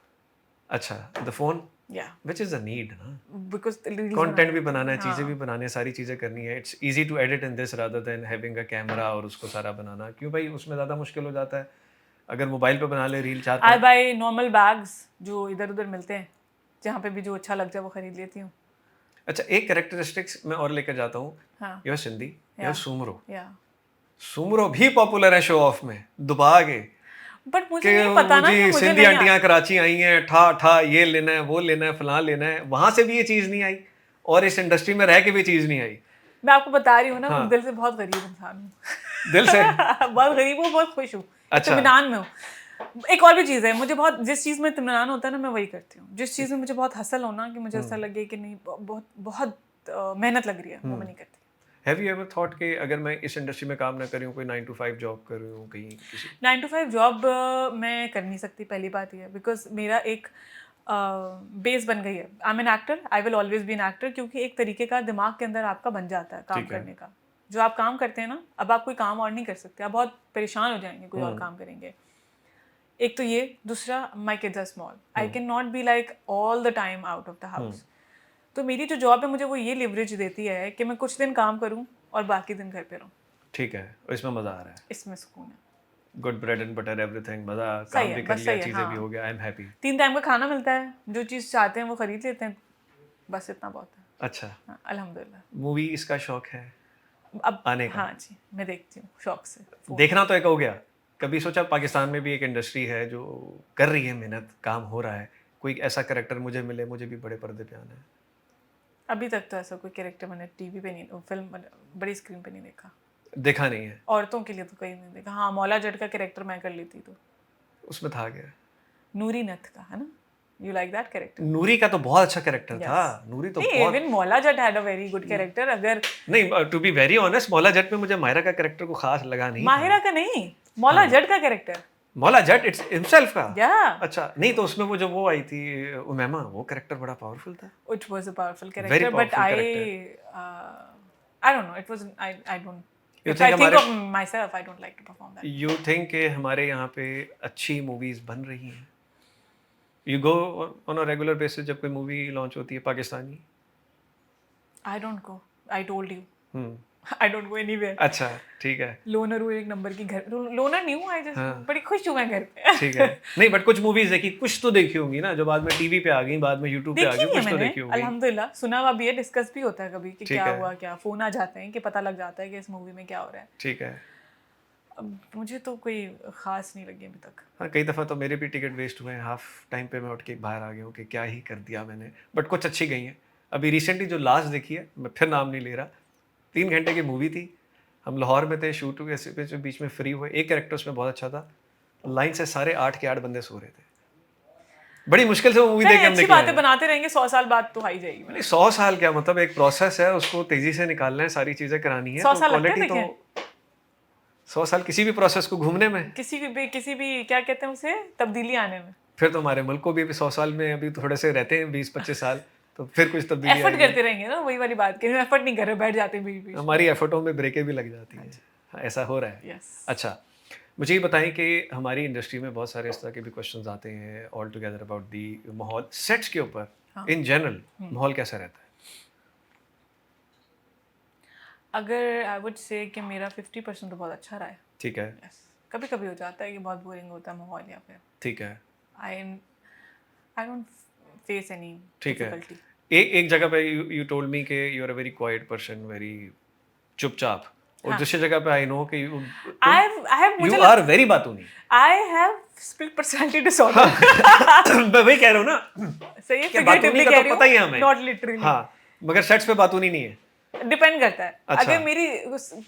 अच्छा, the phone, Yeah. Which is a need ना, Because the reason कंटेंट भी I- बनाना है, चीज़ें हाँ। भी बनानी है, सारी चीज़ें करनी है। It's easy to edit in this rather than having a camera और उसको सारा बनाना। क्यों भाई, उसमें ज़्यादा मुश्किल हो जाता है। अगर मोबाइल पे बना ले reel 4 I buy normal bags जो इधर उधर मिलते हैं, जहाँ पे भी जो अच्छा लग जाए वो खरीद लेती हूँ। अच्छा, एक कैरेक्टरिस्टिक्स मैं और लेकर जाता हूँ, हाँ। यह सिंधी, यह सुमरो। Yeah. सुमरो भी पॉपुलर है शो ऑफ में, दुबा के बट मुझे कि नहीं पता ना कि जी मुझे सिंधी नहीं आंटियां कराची आई हैं, ठा ठा ये लेना है, वो लेना है, फलां लेना है, वहां से भी ये चीज़ नहीं आई, और इस इंडस्ट्री में रह के भी चीज़ नहीं आई। मैं आपको बता रही हूँ ना, हाँ। मैं दिल से बहुत गरीब इंसान हूँ। दिल से बहुत गरीब हूँ, बहुत खुश हूँ, अच्छा। इत्मीनान में हूँ। एक और भी चीज़ है, मुझे बहुत, जिस चीज़ में इत्मीनान होता है ना मैं वही करती हूँ। जिस चीज़ में मुझे बहुत हसल होना, कि मुझे ऐसा लगे कि नहीं बहुत बहुत मेहनत लग रही है, वो मैं नहीं करती। हैव यू एवर थॉट कि अगर मैं इस इंडस्ट्री में काम ना करूँ, कोई 9 to 5 जॉब कर रही हूँ कहीं किसी 9 to 5 जॉब मैं कर नहीं सकती, पहली बात ये है, बिकॉज मेरा एक बेस बन गई है। आई am an actor, I will always be an actor, क्योंकि एक तरीके का दिमाग के अंदर आपका बन जाता है काम ठीक है। करने का। जो आप काम करते हैं ना, अब आप कोई काम और नहीं कर सकते, आप बहुत परेशान हो जाएंगे कोई और काम करेंगे। एक तो ये, दूसरा my kids are small, I can not be like all the time out of the house. तो मेरी जो जॉब है मुझे वो ये लिवरेज देती है कि मैं कुछ दिन काम करूँ और बाकी दिन घर पे रहूँ। ठीक है, और इसमें मज़ा आ रहा है, इसमें सुकून है, good bread and butter everything, मज़ा, सही काम है, भी कर बस लिया, सही है, चीज़ें भी हाँ। हो गया, आई एम हैप्पी। 3 टाइम का खाना मिलता है, जो चीज़ चाहते हैं वो खरीद लेते हैं, बस इतना बहुत है। अच्छा, हाँ, अल्हम्दुलिल्लाह। मूवी इसका शौक है अब आने का? हाँ जी, मैं देखती हूँ शौक से। देखना तो एक हो गया, कभी सोचा पाकिस्तान में भी एक इंडस्ट्री है जो कर रही है मेहनत, काम हो रहा है, कोई ऐसा कैरेक्टर मुझे मिले, मुझे भी बड़े पर्दे पे आना है? अभी तक तो ऐसा कोई कैरेक्टर मैंने टीवी पे नहीं, फिल्म बड़ी स्क्रीन पे नहीं देखा। देखा नहीं है, औरतों के लिए तो कहीं नहीं देखा। हाँ, मौला जट का कैरेक्टर मैं कर लेती, तो उसमें था क्या? नूरी नथ का है ना, यू लाइक दैट कैरेक्टर? नूरी का तो बहुत अच्छा कैरेक्टर था, नूरी तो नहीं, बहुत, even Maula Jatt had a very good character. अगर नहीं, to be very honest, Maula Jatt में मुझे मायरा का कैरेक्टर को खास लगा नहीं था। माहिरा का नहीं, मौला जट का character Maula Jatt it's himself का। Yeah, अच्छा, नहीं तो उसमें वो जो वो आई थी उमैमा, वो कैरेक्टर बड़ा पावरफुल था। it was a powerful Very character, but powerful character. I don't know. It was I don't. You If think I think हमारे of myself, I don't like to perform that. You think कि हमारे यहाँ पे अच्छी मूवीज बन रही हैं? You go on a regular basis जब कोई मूवी लॉन्च होती है Pakistani? I don't go. I told you. Hmm, I don't go anywhere. अच्छा, ठीक है। लोनर हूँ एक नंबर की, घर लोनर नहीं हूँ, आई जस्ट हाँ। बड़ी खुश हूँ मैं घर पे। ठीक है। नहीं बट कुछ मूवीज देखी, कुछ तो देखी होंगी ना, जो बाद में टीवी पे आ गई, बाद में यूट्यूब पे आ देखी गई, नहीं है कुछ तो मैंने, देखी होगी। अल्हम्दुलिल्लाह। सुना हुआ भी है, डिस्कस भी होता है कभी कि ठीक क्या है। हुआ, क्या फोन आ जाते हैं कि पता लग जाता है कि इस मूवी में क्या हो रहा है। ठीक है। अब मुझे तो कोई खास नहीं लगी अभी तक। हाँ, कई दफ़ा तो मेरे भी टिकट वेस्ट हुए हैं, हाफ टाइम पे मैं उठ के बाहर आ गया हूँ कि क्या ही कर दिया मैंने, बट कुछ अच्छी गई हैं। अभी रिसेंटली जो लास्ट देखी है, मैं फिर नाम नहीं ले रहा, 3 घंटे की मूवी थी, हम लाहौर में थे, शूट के बीच में फ्री हुए, एक कैरेक्टर उसमें बहुत अच्छा था, लाइन से सारे 8 के 8 बंदे सो रहे थे। बड़ी मुश्किल से वो मूवी देख के हम अच्छी निकले बातें हैं। बनाते रहेंगे, 100 साल बाद तो आ ही जाएगी। नहीं 100 साल क्या, मतलब एक प्रोसेस है, उसको तेजी से निकालना है, सारी चीज़ें करानी है, 100 तो साल लगते हैं क्वालिटी तो 100 साल किसी भी प्रोसेस को घूमने में, किसी भी क्या कहते हैं उसे, तब्दीली आने में। फिर तो हमारे मुल्क को भी अभी 100 साल में अभी थोड़े से रहते हैं 20-25 साल, तो फिर कुछ तब्दीली एफर्ट आएगी। करते रहेंगे ना, वही वाली बात, कि एफर्ट नहीं कर रहे, बैठ जाते हैं बीच बीच। हमारी एफर्टों में ब्रेकें भी लग जाती हैं। हाँ, ऐसा हो रहा है। यस। अच्छा, मुझे ये बताएं कि हमारी इंडस्ट्री में बहुत सारे इस तरह के भी क्वेश्चंस आते हैं ऑल टुगेदर अबाउट दी माहौल सेट्स के ऊपर, इन जनरल माहौल कैसा रहता है? अगर आई वुड से कि मेरा 50% तो बहुत अच्छा रहा है। ठीक है। यस, कभी कभी हो जाता है कि बहुत बोरिंग होता है माहौल, या फिर ठीक है। आई आई डोंट फेस एनी ठीक है। डिफिकल्टी। एक जगह पे यू टोल्ड मी कि you are a very quiet person, very चुपचाप, और दूसरी जगह पे आई नो कि I have you are very बातूनी। I have split personality disorder. मैं वही कह रहा हूँ ना, सही है, कि बातूनी फिगरेटिवली का कह तो रही हूँ, पता ही है हमें। Not literally. हाँ, मगर सेट्स पे बातूनी नहीं है। डिपेंड करता है। अच्छा। अगर मेरी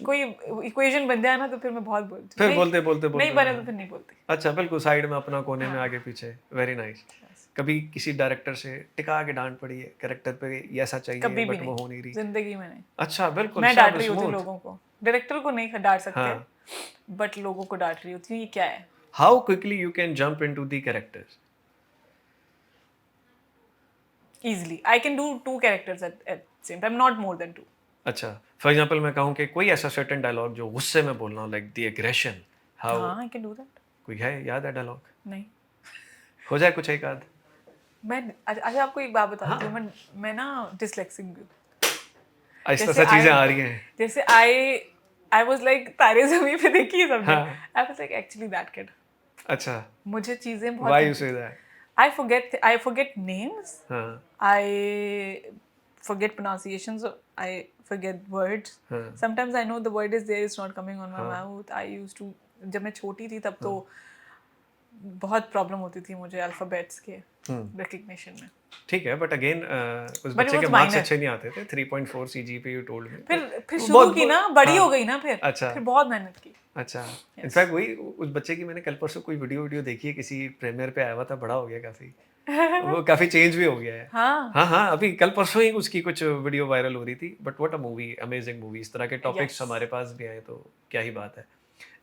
कोई इक्वेशन बन जाए ना तो फिर मैं बहुत बोलती हूँ। फिर नहीं- बोलते नहीं बने तो फिर नहीं बोलती। अच्छा, बिल्कुल साइड में अपना कोने में आगे पीछे, वेरी नाइस। कभी किसी डायरेक्टर से टिका के डांट पड़ी है कैरेक्टर पे, ये ऐसा चाहिए कभी भी बट वो नहीं, हो नहीं रही? जिंदगी में नहीं। अच्छा, बिल्कुल मैं डांट रही शाबाश, होती हूँ smooth। लोगों को, डायरेक्टर को नहीं डांट सकते, हाँ। बट लोगों को डांट रही होती हूँ, ये क्या है। How quickly you can jump into the characters? Easily I can do 2 characters at same time, not more than 2। अच्छा, फॉर एग्जांपल मैं कहूँ कि कोई ऐसा सर्टेन डायलॉग जो गुस्से में बोलना, लाइक द एग्रेशन, हाउ, हाँ, आई कैन डू दैट। कोई है याद है डायलॉग? नहीं, हो जाए कुछ एक आध। मैं अच्छा आपको एक बात बताती हूँ, मैं ना डिसलेक्सिक भी हूँ। ऐसा ऐसा चीजें आ रही हैं। जैसे आई वाज लाइक तारे ज़मीं पे देखी है सबने, हाँ। I was like actually that kid. अच्छा, मुझे चीजें व्हाई बहुत you say that? I forget names, हाँ I forget pronunciations, I forget words. हाँ Sometimes I know the word is there, it's not coming on my mouth. I used to, जब मैं छोटी थी तब तो बहुत प्रॉब्लम होती थी मुझे अल्फाबेट्स के रिकग्निशन में। ठीक है, बट अगेन उस But it बच्चे के was मार्क्स minor. अच्छे नहीं आते थे, 3.4 CGPA यू टोल्ड मी। फिर शुरू की ना, बड़ी हो गई ना, फिर अच्छा। फिर बहुत मेहनत की। अच्छा, इनफैक्ट वही उस बच्चे की मैंने कल परसों कोई वीडियो देखी है, किसी प्रीमियर पे आया हुआ था, बड़ा हो गया काफी, वो काफी चेंज भी हो गया है। हाँ हाँ, अभी कल परसों ही उसकी कुछ वीडियो वायरल हो रही थी, but what a movie, amazing movie. इस तरह के टॉपिक्स हमारे पास भी आए तो क्या ही बात है।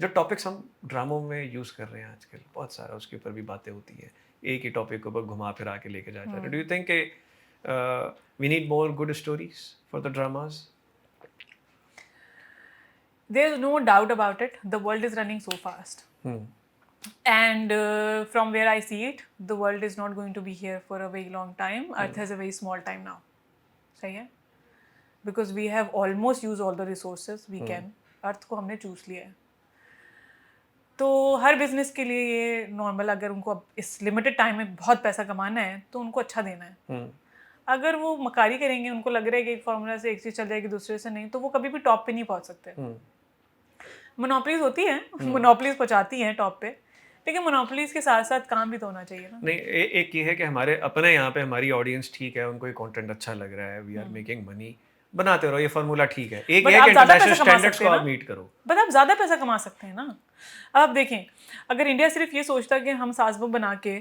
जो टॉपिक्स हम ड्रामों में यूज कर रहे हैं आजकल, बहुत सारा उसके ऊपर भी बातें होती है, एक ही टॉपिक के ऊपर घुमा फिरा के लेके जाता है। Do you think we need more good stories for the dramas? There's no doubt about it. The world is running so fast. And from where I see it, the world is not going to be here for a very long time. Earth has a very small time now. सही है? Because we have almost used all the resources we can. अर्थ को हमने चूस लिया है। तो हर बिजनेस के लिए ये नॉर्मल, अगर उनको अब इस लिमिटेड टाइम में बहुत पैसा कमाना है तो उनको अच्छा देना है। अगर वो मकारी करेंगे, उनको लग रहा है कि एक फॉर्मूला से एक चीज़ चल जाएगी दूसरे से नहीं, तो वो कभी भी टॉप पे नहीं पहुंच सकते। मोनोपलीज होती हैं, मोनोपलीज पहुंचाती हैं टॉप पे, लेकिन मोनोपलीज के साथ साथ काम भी तो होना चाहिए ना। नहीं, एक ये है कि हमारे अपने यहाँ पे हमारी ऑडियंस ठीक है, उनको ये कंटेंट अच्छा लग रहा है, वी आर मेकिंग मनी, बनाते रहो, ये फार्मूला ठीक है। एक But ये है आप कि ज़्यादा इंटरनेशनल पैसा कमा स्टैंडर्ड्स सकते को हैं आप ना। मीट करो। बट आप ज़्यादा पैसा कमा सकते हैं ना। अब आप देखें, अगर इंडिया सिर्फ ये सोचता कि हम सास बहू बना के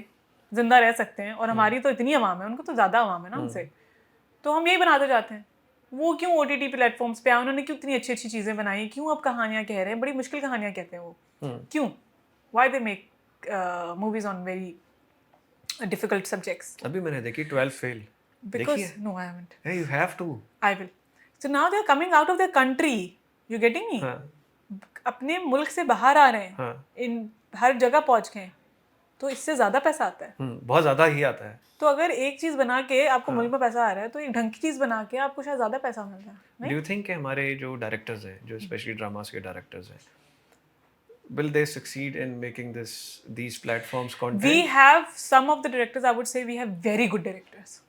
जिंदा रह सकते हैं, और हमारी तो इतनी आवाम है, उनको तो ज़्यादा आवाम है ना हमसे, तो हम यही बनाते जाते हैं। वो क्यों OTT प्लेटफॉर्म्स पे आए, उन्होंने क्यों इतनी अच्छी अच्छी चीज़ें बनाई, क्यों अब कहानियाँ कह रहे हैं, बड़ी मुश्किल कहानियाँ कहते हैं वो, क्यों, why they make movies on very difficult subjects. अभी मैंने देखी 12 fail. Because no, I haven't. Hey, you have to. I will. So now they are coming out of their country. You getting me? हाँ. अपने मुल्क से बाहर आ रहे हैं. हाँ. इन हर जगह पहुंच गए हैं. तो इससे ज्यादा पैसा आता है. बहुत ज्यादा ही आता है. तो अगर एक चीज बना के आपको मुल्क में पैसा आ रहा है तो एक ढंग की चीज बना के आपको शायद ज्यादा पैसा मिल रहा है. Do you think कि हमारे जो डायरेक्टर्स हैं, जो स्पेशली ड्रामास के डायरेक्टर्स हैं, will they succeed in making these platforms content? We have some of the directors, I would say we have very good directors.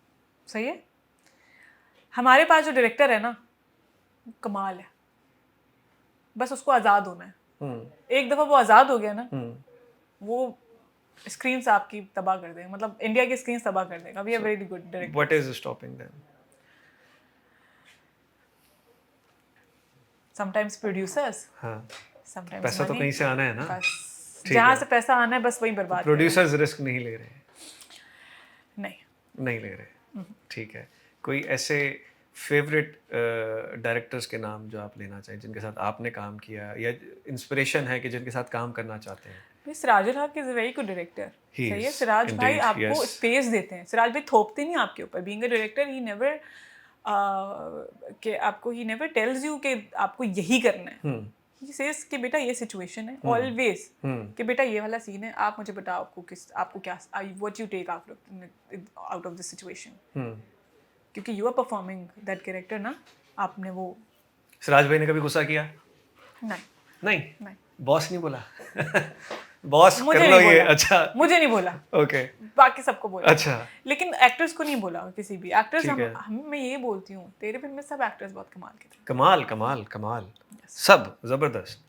सही है. हमारे पास जो डायरेक्टर है ना, कमाल है. बस उसको आज़ाद होना है. एक दफ़ा वो आज़ाद हो गया ना, वो स्क्रीन से आपकी तबाह कर देगा. मतलब इंडिया की स्क्रीन तबाह कर देगा. We have very good directors. What is stopping them? Sometimes producers. हाँ. Sometimes पैसा तो money. कहीं से आना है ना. बस जहाँ से पैसा आना है बस वहीं बर्बाद. प्रोड्यूसर्स रिस्क नहीं ले रहे. नहीं ले रहे. ठीक है. कोई ऐसे फेवरेट डायरेक्टर्स के नाम जो आप लेना चाहें, जिनके साथ आपने काम किया या इंस्पिरेशन है कि जिनके साथ काम करना चाहते हैं? सिराजुल हक is a very good director. सही है. सिराज indeed, भाई आपको yes. स्पेस देते हैं. सिराज भाई थोपते नहीं आपके ऊपर. Being a director he never कि आपको ही नेवर टेल्स यू कि आपको यही करना है. ही सेज कि बेटा ये सिचुएशन है. ऑलवेज कि बेटा ये वाला सीन है, आप मुझे बताओ आपको क्या what you take out of this situation. क्योंकि you are performing that character ना. आपने वो सिराज भाई ने कभी गुस्सा किया? नहीं. बॉस नहीं बोला? बॉस कर लो ये. अच्छा. मुझे नहीं बोला. ओके. बाकी सबको बोला. अच्छा. लेकिन एक्टर्स को नहीं बोला. किसी भी एक्टर्स मैं ये बोलती हूँ, तेरे फिल्म में सब एक्टर्स बहुत कमाल के थे. कमाल. सब जबरदस्त.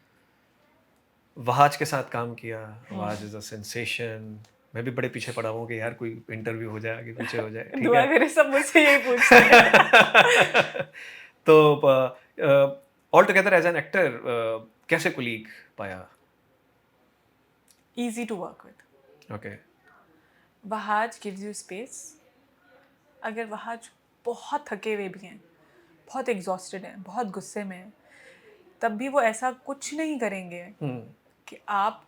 वहाज के साथ काम किया. Wahaj is a sensation. मैं भी बड़े पीछे पड़ा हूँ कि यार कोई इंटरव्यू हो जाए, आगे पीछे हो जाए. दुआ करे सब मुझसे यही पूछते हैं. तो all together as an actor कैसे कुलीग पाया? Easy to work with. Okay. Wahaj gives you space. अगर वहाज बहुत थके हुए भी हैं, बहुत एग्जॉस्टेड हैं, बहुत गुस्से में हैं, तब भी वो ऐसा कुछ नहीं करेंगे कि आप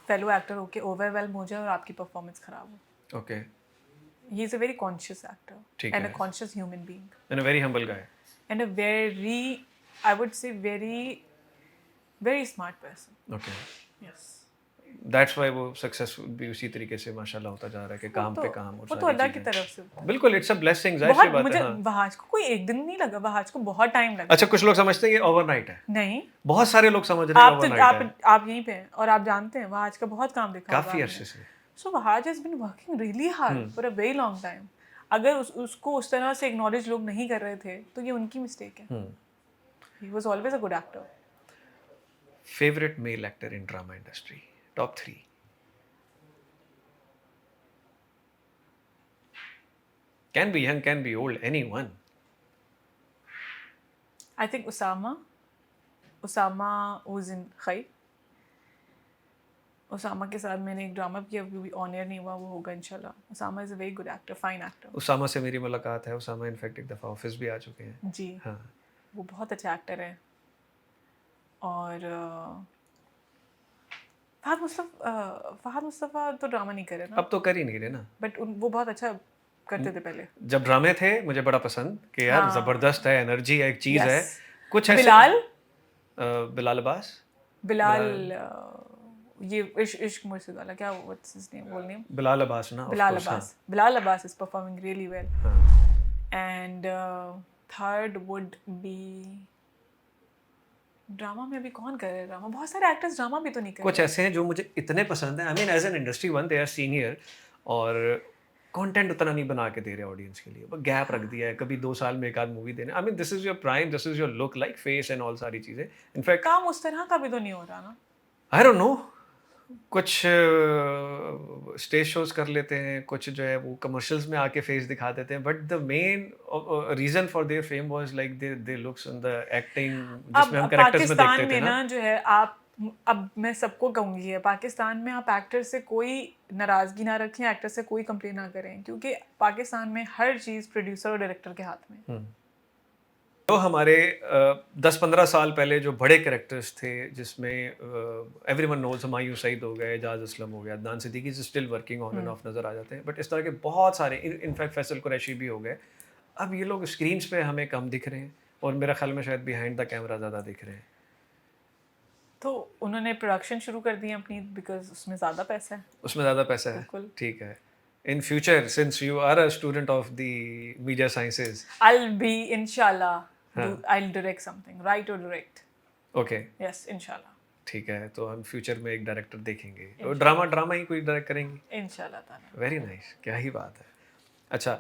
फेलो एक्टर होके ओवरवेल्म हो जाए और आपकी परफॉर्मेंस खराब हो. Okay. He is a very conscious actor and a conscious human being. And a very humble guy. And a very, I would say very smart person. Okay. Yes. That's why वो सक्सेसफुल भी उसी तरीके से माशाल्लाह होता जा रहा है कि काम पे काम. और वो तो अल्लाह की तरफ से. बिल्कुल. It's a blessing. जाहिर सी बात है. मुझे वहाज को कोई एक दिन नहीं लगा. वहाज को बहुत टाइम लगा. अच्छा, कुछ लोग समझते हैं ये ओवरनाइट है. नहीं. बहुत सारे लोग समझ रहे हैं ओवरनाइट है. आप यहीं पे हैं और आप जानते हैं वहाज का बहुत काम देखा काफी अरसे से. So Wahaj has been working really hard for a very long time. अगर उसको उस तरह से एक्नॉलेज लोग नहीं कर रहे थे तो ये उनकी मिस्टेक है. He was always a good actor. Favorite male actor in drama industry? Top 3. Can be young, can be old, anyone. I think Usama was in Khai. Usama के साथ मैंने एक ड्रामा किया, अभी ऑन एयर नहीं हुआ, वो होगा इंशाल्लाह. Usama is a very good actor, fine actor. Usama से मेरी मुलाकात है. उसामा इनफैक्ट एक दफ़ा ऑफिस भी आ चुके हैं. जी. हाँ. वो बहुत अच्छा एक्टर है. और फहद मुस्तफ़ा तो ड्रामा नहीं कर रहे ना. अब तो कर ही नहीं रहे ना. बट वो बहुत अच्छा करते थे पहले. जब ड्रामे थे मुझे बड़ा पसंद कि यार ज़बरदस्त है, एनर्जी है, एक चीज़ है. कुछ ऐसे. बिलाल अब्बास. ये इश्क मुर्शिद वाला क्या व्हाट्स हिज नेम, बोल नेम? बिलाल अब्बास ना. Bilal Abbas is performing really well. And third would be drama में अभी कौन कर रहा है ड्रामा? बहुत सारे एक्टर्स ड्रामा भी तो नहीं कर रहे. कुछ ऐसे हैं जो मुझे इतने पसंद हैं. I mean as an industry one they are senior और कंटेंट उतना नहीं बना के दे रहे ऑडियंस के लिए. गैप रख दिया है, कभी 2 साल में एक आध मूवी देने. I mean this is your prime, this is your look like face and all सारी चीज़ें. इनफैक्ट काम उस तरह का भी तो नहीं हो रहा ना. I don't know. कुछ स्टेज शोज कर लेते हैं, कुछ जो है वो कमर्शियल्स में आके फेस दिखा देते हैं. But the main reason for their fame was like their looks in the acting जिसमें हम कैरेक्टर्स में देखते थे ना. जो है आप, अब मैं सबको कहूँगी है, पाकिस्तान में आप एक्टर से कोई नाराज़गी ना रखें, एक्टर से कोई कंप्लेन ना करें, क्योंकि पाकिस्तान में हर चीज़ प्रोड्यूसर और डायरेक्टर के हाथ में. तो हमारे 10-15 साल पहले जो बड़े कैरेक्टर्स थे जिसमें एवरीवन नोज हुमायूं सईद हो गए, एजाज असलम हो गया, Adnan Siddiqui still working on end of नज़र आ जाते हैं, बट इस तरह के बहुत सारे इनफैक्ट फैसल कुरैशी भी हो गए। अब ये लोग स्क्रीन्स पे हमें कम दिख रहे हैं और मेरा ख्याल में शायद बिहाइंड द कैमरा ज़्यादा दिख रहे हैं। तो उन्होंने प्रोडक्शन शुरू कर दी है अपनी, बिकॉज उसमें ज़्यादा पैसा है। उसमें ज़्यादा पैसा है, बिल्कुल। ठीक है। In future since you are a student of the media sciences, I'll be inshallah I'll direct something, write or direct. Okay, Yes, inshallah. ठीक है, तो हम फ्यूचर में एक डायरेक्टर देखेंगे, तो ड्रामा ही कोई डायरेक्ट करेंगे। इंशाल्लाह ताला। वेरी नाइस, क्या ही बात है। अच्छा,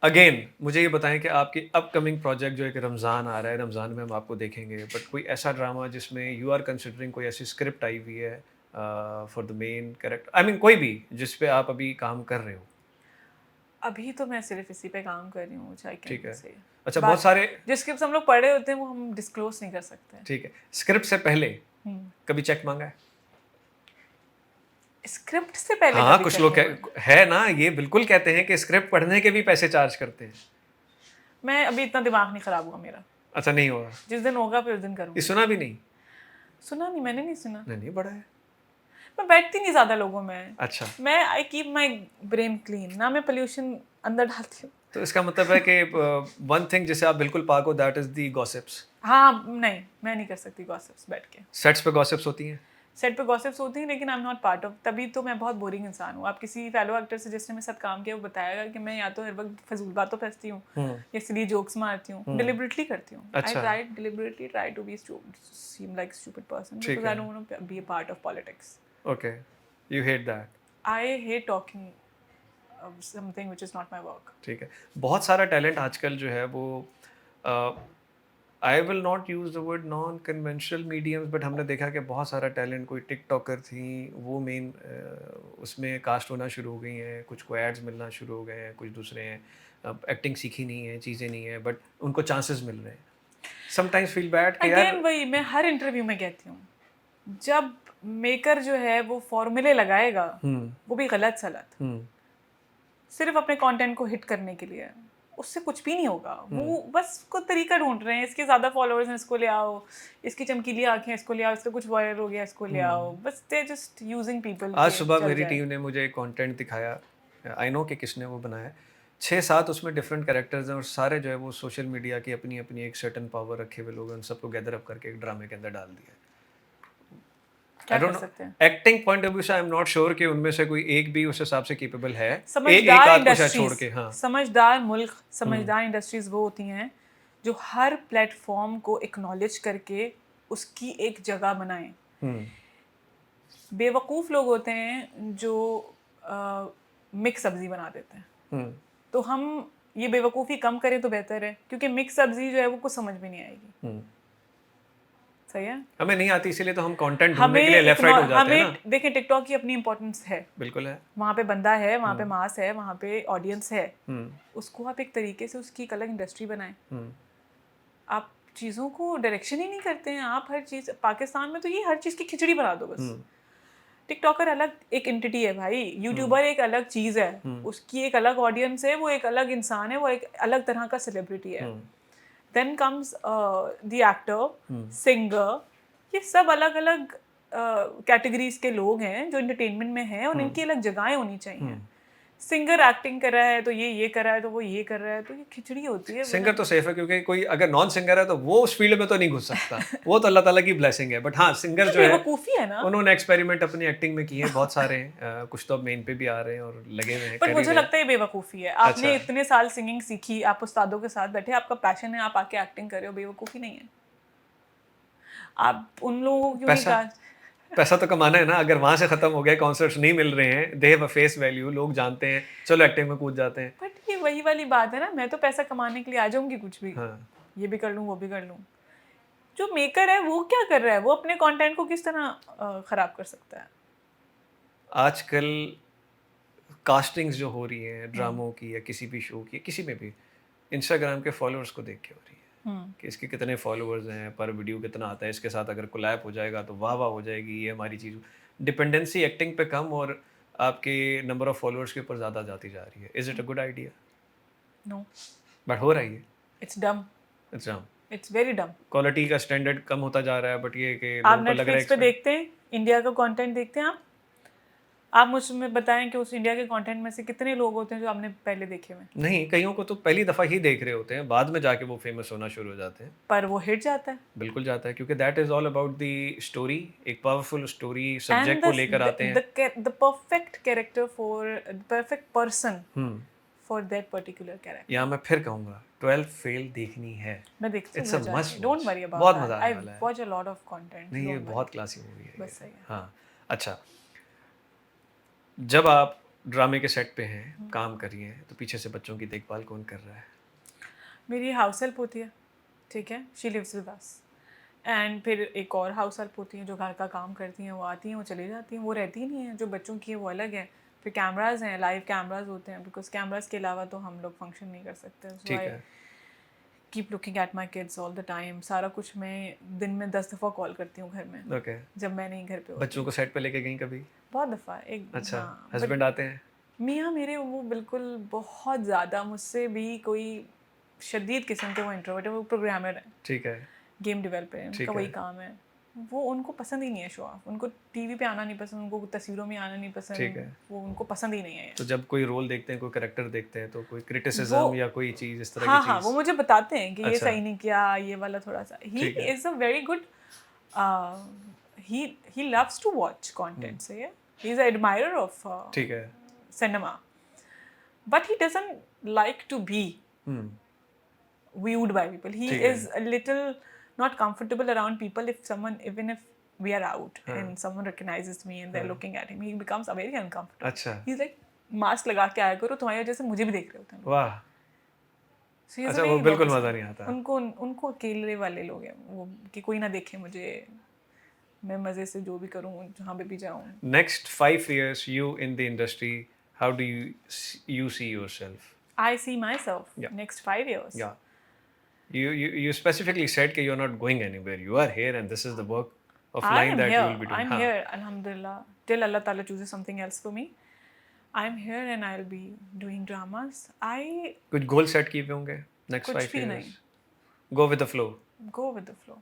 अगेन मुझे ये बताएं कि आपकी अपकमिंग प्रोजेक्ट जो एक रमज़ान आ रहा है, रमज़ान में हम आपको देखेंगे, बट कोई ऐसा ड्रामा जिसमें यू आर कंसिडरिंग, कोई ऐसी स्क्रिप्ट आई हुई है for the main character, I mean कोई भी जिस पे आप अभी काम कर रहे हो? अभी तो मैं सिर्फ इसी पे काम कर रही हूँ, चाहे ठीक है। से। अच्छा, बहुत सारे, जिस स्क्रिप्ट हम लोग पढ़े होते हैं वो हम डिस्क्लोज नहीं कर सकते। ठीक है, स्क्रिप्ट से पहले कभी चेक मांगा है? स्क्रिप्ट से पहले हाँ, कभी कुछ check लोग नहीं हुआ। है ना, ये बिल्कुल कहते हैं कि स्क्रिप्ट पढ़ने के भी पैसे चार्ज करते हैं। मैं अभी इतना दिमाग नहीं खराब हुआ मेरा। अच्छा, नहीं हुआ? जिस दिन होगा फिर उस दिन ये करूँगी। सुना भी नहीं? सुना नहीं, मैंने नहीं सुना। नहीं बड़ा है। मैं बैठती नहीं ज़्यादा लोगों में। अच्छा, मैं I keep my brain clean, ना मैं पोल्यूशन अंदर डालती हूँ। तो इसका मतलब है कि वन थिंग जिसे आप बिल्कुल पाक हो, दैट इज दी गॉसिप्स। हाँ, नहीं मैं नहीं कर सकती गॉसिप्स बैठ के। सेट्स पे गॉसिप्स होती हैं? सेट पे गॉसिप्स होती हैं, लेकिन I am not part of, तभी तो मैं बहुत बोरिंग इंसान हूँ। आप किसी फेलो एक्टर से जिसने मेरे साथ काम किया वो बताएगा कि मैं या तो हर वक्त फजूल बातों पे हंसती हूँ या सिली जोक्स मारती हूँ, डिलिबरेटली करती हूँ। आई अच्छा। Deliberately try to be seem like stupid person ठीक because I don't want to be a part of politics. Okay, you hate that. I hate talking something which is not my work. ठीक है, बहुत सारा टैलेंट आजकल जो है वो, I will not use the word non conventional mediums, but हमने देखा कि बहुत सारा टैलेंट, कोई टिकटॉकर थी वो मेन उसमें कास्ट होना शुरू हो गई हैं, कुछ को एड्स मिलना शुरू हो गए हैं, कुछ दूसरे हैं एक्टिंग सीखी नहीं है, चीज़ें नहीं है, बट उनको चांसेस मिल रहे हैं। समटाइम्स फील बैड कि यार, अगेन वही मैं हर इंटरव्यू में कहती हूँ, जब मेकर जो है वो फॉर्मूले लगाएगा वो भी गलत सलत सिर्फ अपने कंटेंट को हिट करने के लिए, उससे कुछ भी नहीं होगा। वो बस को तरीका ढूंढ रहे हैं, इसके ज़्यादा फॉलोअर्स हैं इसको ले आओ, इसकी चमकीली आंखें इसको ले आओ, इसका कुछ वायरल हो गया इसको ले आओ, बस दे जस्ट यूजिंग पीपल। आज सुबह मेरी टीम ने मुझे एक कंटेंट दिखाया, आई नो कि किसने वो बनाया, 6-7 उसमें डिफरेंट कैरेक्टर्स हैं और सारे जो है वो सोशल मीडिया की अपनी अपनी एक सर्टन पावर रखे हुए लोग हैं, उन सबको गैदर अप करके एक ड्रामे के अंदर डाल दिया। क्या कर सकते हैं? एक्टिंग पॉइंट ऑफ व्यू से आई एम नॉट श्योर कि उनमें से कोई एक भी उस हिसाब से कैपेबल है। एक समझदार आध को शायद छोड़ के, इंडस्ट्रीज, हाँ, समझदार मुल्क, समझदार इंडस्ट्रीज वो होती हैं जो हर प्लेटफॉर्म को एक्नॉलेज करके उसकी एक जगह बनाएं। बेवकूफ़ लोग होते हैं जो मिक्स सब्जी बना देते हैं। तो हम ये बेवकूफ़ी कम करें तो बेहतर है, क्योंकि मिक्स सब्जी जो है वो कुछ समझ में नहीं आएगी। सही है, हमें नहीं आती, इसीलिए तो हम कंटेंट ढूंढने के लिए लेफ्ट राइट हो जाते हैं ना। देखिए टिकटॉक की अपनी इंपॉर्टेंस है, बिल्कुल है, वहाँ पे बंदा है, वहाँ पे मास है, वहाँ पे ऑडियंस है, उसको आप एक तरीके से उसकी एक अलग इंडस्ट्री बनाएं। आप चीज़ों को डायरेक्शन ही नहीं करते हैं, आप हर चीज़, पाकिस्तान में तो ये हर चीज़ की खिचड़ी बना दो बस। टिकटॉकर अलग एक एंटिटी है भाई, यूट्यूबर एक अलग चीज़ है, उसकी एक अलग ऑडियंस है, वो एक अलग इंसान है, वो एक अलग तरह का सेलिब्रिटी है। Then comes the actor, singer, ये सब अलग अलग कैटेगरीज के लोग हैं जो एंटरटेनमेंट में हैं और इनकी अलग जगहें होनी चाहिए। सिंगर एक्टिंग कर रहा है तो ये कर रहा है तो वो ये कर रहा है, तो ये खिचड़ी होती है। सिंगर तो सेफ है क्योंकि कोई अगर नॉन सिंगर है तो वो उस फील्ड में तो नहीं घुस सकता, वो तो अल्लाह ताला की ब्लेसिंग है। बट हाँ, सिंगर जो है बेवकूफ़ी है ना, उन्होंने एक्सपेरिमेंट अपनी एक्टिंग में किए हैं बहुत सारे, कुछ तो अब मेन पे भी आ रहे हैं और लगे हुए हैं। पर मुझे लगता है ये बेवकूफ़ी है। आपने इतने साल सिंगिंग सीखी, आप उस्तादों के साथ बैठे, आपका पैशन है, आप आके एक्टिंग कर रहे हो, बेवकूफ़ी नहीं है। आप उन लोगों को क्यों पैसा तो कमाना है ना, अगर वहाँ से ख़त्म हो गए, कॉन्सर्ट्स नहीं मिल रहे हैं, they have a face value, लोग जानते हैं, चलो एक्टिंग में कूद जाते हैं। बट ये वही वाली बात है ना, मैं तो पैसा कमाने के लिए आ जाऊंगी कुछ भी, हाँ, ये भी कर लूँ वो भी कर लूँ। जो मेकर है वो क्या कर रहा है, वो अपने कंटेंट को किस तरह ख़राब कर सकता है? आजकल कास्टिंग्स जो हो रही हैं ड्रामों की या किसी भी शो की, किसी में भी, इंस्टाग्राम के फॉलोअर्स को देख के हो रही है कि इसके कितने फॉलोअर्स हैं, पर वीडियो कितना आता है, इसके साथ अगर कोलैब हो जाएगा तो वाह वाह हो जाएगी, ये हमारी चीज़। डिपेंडेंसी एक्टिंग पे कम और आपके नंबर ऑफ फॉलोअर्स के ऊपर ज़्यादा जाती जा रही है। Is it a good idea? No, but हो रही है। It's dumb. अच्छा, इट्स वेरी डम। क्वालिटी का स्टैंडर्ड कम होता जा रहा है, बट ये कि आप लोगों को लग रहा है नेटफ्लिक्स पे देखते हैं, इंडिया का कंटेंट देखते हैं आप मुझे बताएं कि उस इंडिया के कंटेंट में से कितने लोग होते हैं जो आपने पहले देखे हुए हैं, नहीं, कईयों को तो पहली दफ़ा ही देख रहे होते हैं, बाद में जाके वो फेमस होना शुरू हो जाते हैं। पर वो हिट जाता है। बिल्कुल जाता है, क्योंकि that is all about the story, एक पावरफुल स्टोरी एंड सब्जेक्ट को लेकर आते हैं। The perfect character for the perfect person hmm, for that particular character. या मैं फिर कहूँगा 12 फेल देखनी है। मैं देखती हूँ, इट्स अ घर जाके, must don't watch, worry about बहुत दैट, मज़ा आई आने वाला है। Watch a lot of content, नहीं, ये डोंट वरी। बहुत क्लासी मूवी है बस ये। सही है। हाँ, अच्छा, जब आप ड्रामे के सेट पे हैं, काम कर रही हैं, तो पीछे से बच्चों की देखभाल कौन कर रहा है? मेरी हाउस हेल्प होती है, ठीक है, she lives with us. And फिर एक और हाउस हेल्प होती हैं जो घर का काम करती हैं, वो आती हैं, वो चली जाती हैं, वो रहती ही नहीं है। जो बच्चों की है वो अलग है। फिर कैमराज हैं, लाइव कैमराज होते हैं, बिकॉज कैमराज के अलावा तो हम लोग फंक्शन नहीं कर सकते। सो ठीक आई है, keep looking at my kids all the time. सारा कुछ मैं दिन में 10 दफ़ा कॉल करती हूँ घर में, ओके। जब मैं नहीं घर पे होती बच्चों हूँ। को सेट पे लेके गई कभी? बहुत दफ़ा एक, अच्छा, हाँ, बट हस्बैंड आते हैं? मियाँ मेरे वो बिल्कुल बहुत ज़्यादा मुझसे भी कोई शदीद किस्म के वो इंट्रोवर्ट है, वो प्रोग्रामर है, ठीक है, गेम डेवलपर है, उनका ठीक वही है, काम है। वो उनको पसंद ही नहीं है शो ऑफ, उनको टीवी पे आना नहीं पसंद, उनको तस्वीरों में आना नहीं ठीक पसंद, है। वो उनको पसंद ही नहीं है। तो जब कोई रोल देखते हैं, कोई कैरेक्टर देखते हैं, तो कोई वो क्रिटिसिज्म या कोई चीज़, इस तरह की हाँ हाँ, वो चीज़? मुझे बताते हैं कि ये अच्छा, सही नहीं किया, ये वाला थोड़ा सा। ही ठीक है। Is a very good, he loves to watch hmm, content, सही है, he is a admirer of ठीक है। cinema, but he doesn't like to be hmm, viewed by people. He ठीक है। is a little not comfortable around people. If someone, even if we are out हाँ, and someone recognizes me and they're हाँ। looking at him, he becomes very uncomfortable. अच्छा, He's like, मास्क लगा के आया करो, तुम्हारी वजह से मुझे भी देख रहे होते हैं लोग। वाह! So he's a अच्छा, वो very low बिल्कुल मज़ा person. नहीं आता। उनको उनको अकेले वाले लोग हैं वो, कि कोई ना देखे मुझे, मैं मज़े से जो भी करूँ, जहाँ पे भी जाऊँ। Next 5 years, you in the industry, how do you see yourself? I see myself Yeah, next 5 years. yeah. You specifically said that you're not going anywhere. You are here, and this is the work of I line am that you here. will be doing. I'm हाँ, here, Alhamdulillah. Till Allah Ta'ala chooses something else for me. I'm here and I'll be doing dramas. I कुछ goal set किए हुए होंगे next कुछ 5 भी years. नहीं. Go with the flow. Go with the flow.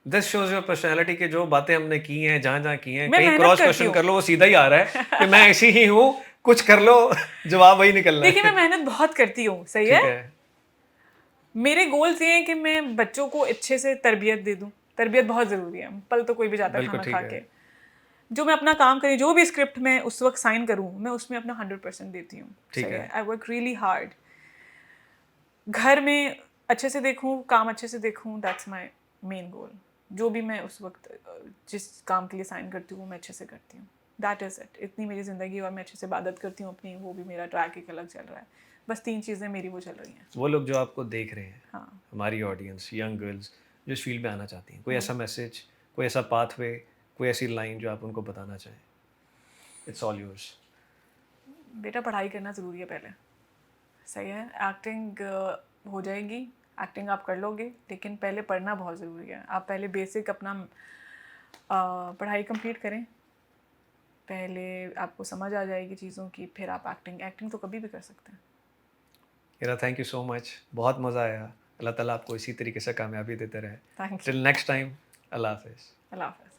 This shows your personality कि जो बातें हमने की हैं, जहाँ-जहाँ की हैं, मैं कहीं मेहनत क्रॉस करती क्वेश्चन हूँ. कर लो, वो सीधा ही आ रहा है कि मैं ऐसी ही हूँ, कुछ कर लो, जवाब वही निकलना देखिए, मैं है। मेहनत बहुत करती हूँ, सही ठीक है? है, मेरे गोल्स ये हैं कि मैं बच्चों को अच्छे से तरबियत दे दूँ. तरबियत बहुत ज़रूरी है. पल तो कोई भी जाता है बिल्कुल खाना ठीक खा है। के. जो मैं अपना काम करी, जो भी स्क्रिप्ट मैं उस वक्त साइन करूँ, मैं उसमें अपना 100% देती हूँ. ठीक सही है। है. I work really hard. घर में अच्छे से देखूँ, काम अच्छे से देखूँ, दैट्स माय मेन गोल. जो भी मैं उस वक्त जिस काम के लिए साइन करती हूँ, वो मैं अच्छे से करती हूँ. That is it. इतनी मेरी ज़िंदगी, और मैं अच्छे से इबादत करती हूँ अपनी, वो भी मेरा ट्रैक एक अलग चल रहा है. बस 3 चीज़ें मेरी वो चल रही हैं. वो लोग जो आपको देख रहे हैं, हाँ. हमारी ऑडियंस, यंग गर्ल्स जो इस फील्ड में आना चाहती हैं, कोई ऐसा मैसेज, कोई ऐसा पाथवे, कोई ऐसी लाइन जो आप उनको बताना चाहें? It's all yours. बेटा, पढ़ाई करना ज़रूरी है पहले. सही है. एक्टिंग हो जाएगी, एक्टिंग आप कर लोगे, लेकिन पहले पढ़ना बहुत ज़रूरी है. आप पहले बेसिक अपना पढ़ाई कंप्लीट करें, पहले आपको समझ आ जाएगी चीज़ों की, फिर आप एक्टिंग तो कभी भी कर सकते हैं. इरा, थैंक यू सो मच, बहुत मज़ा आया। अल्लाह ताला आपको इसी तरीके से कामयाबी देते रहे। Thank you. Till next time, अल्लाह हाफिज़। अल्लाह हाफ़िज़.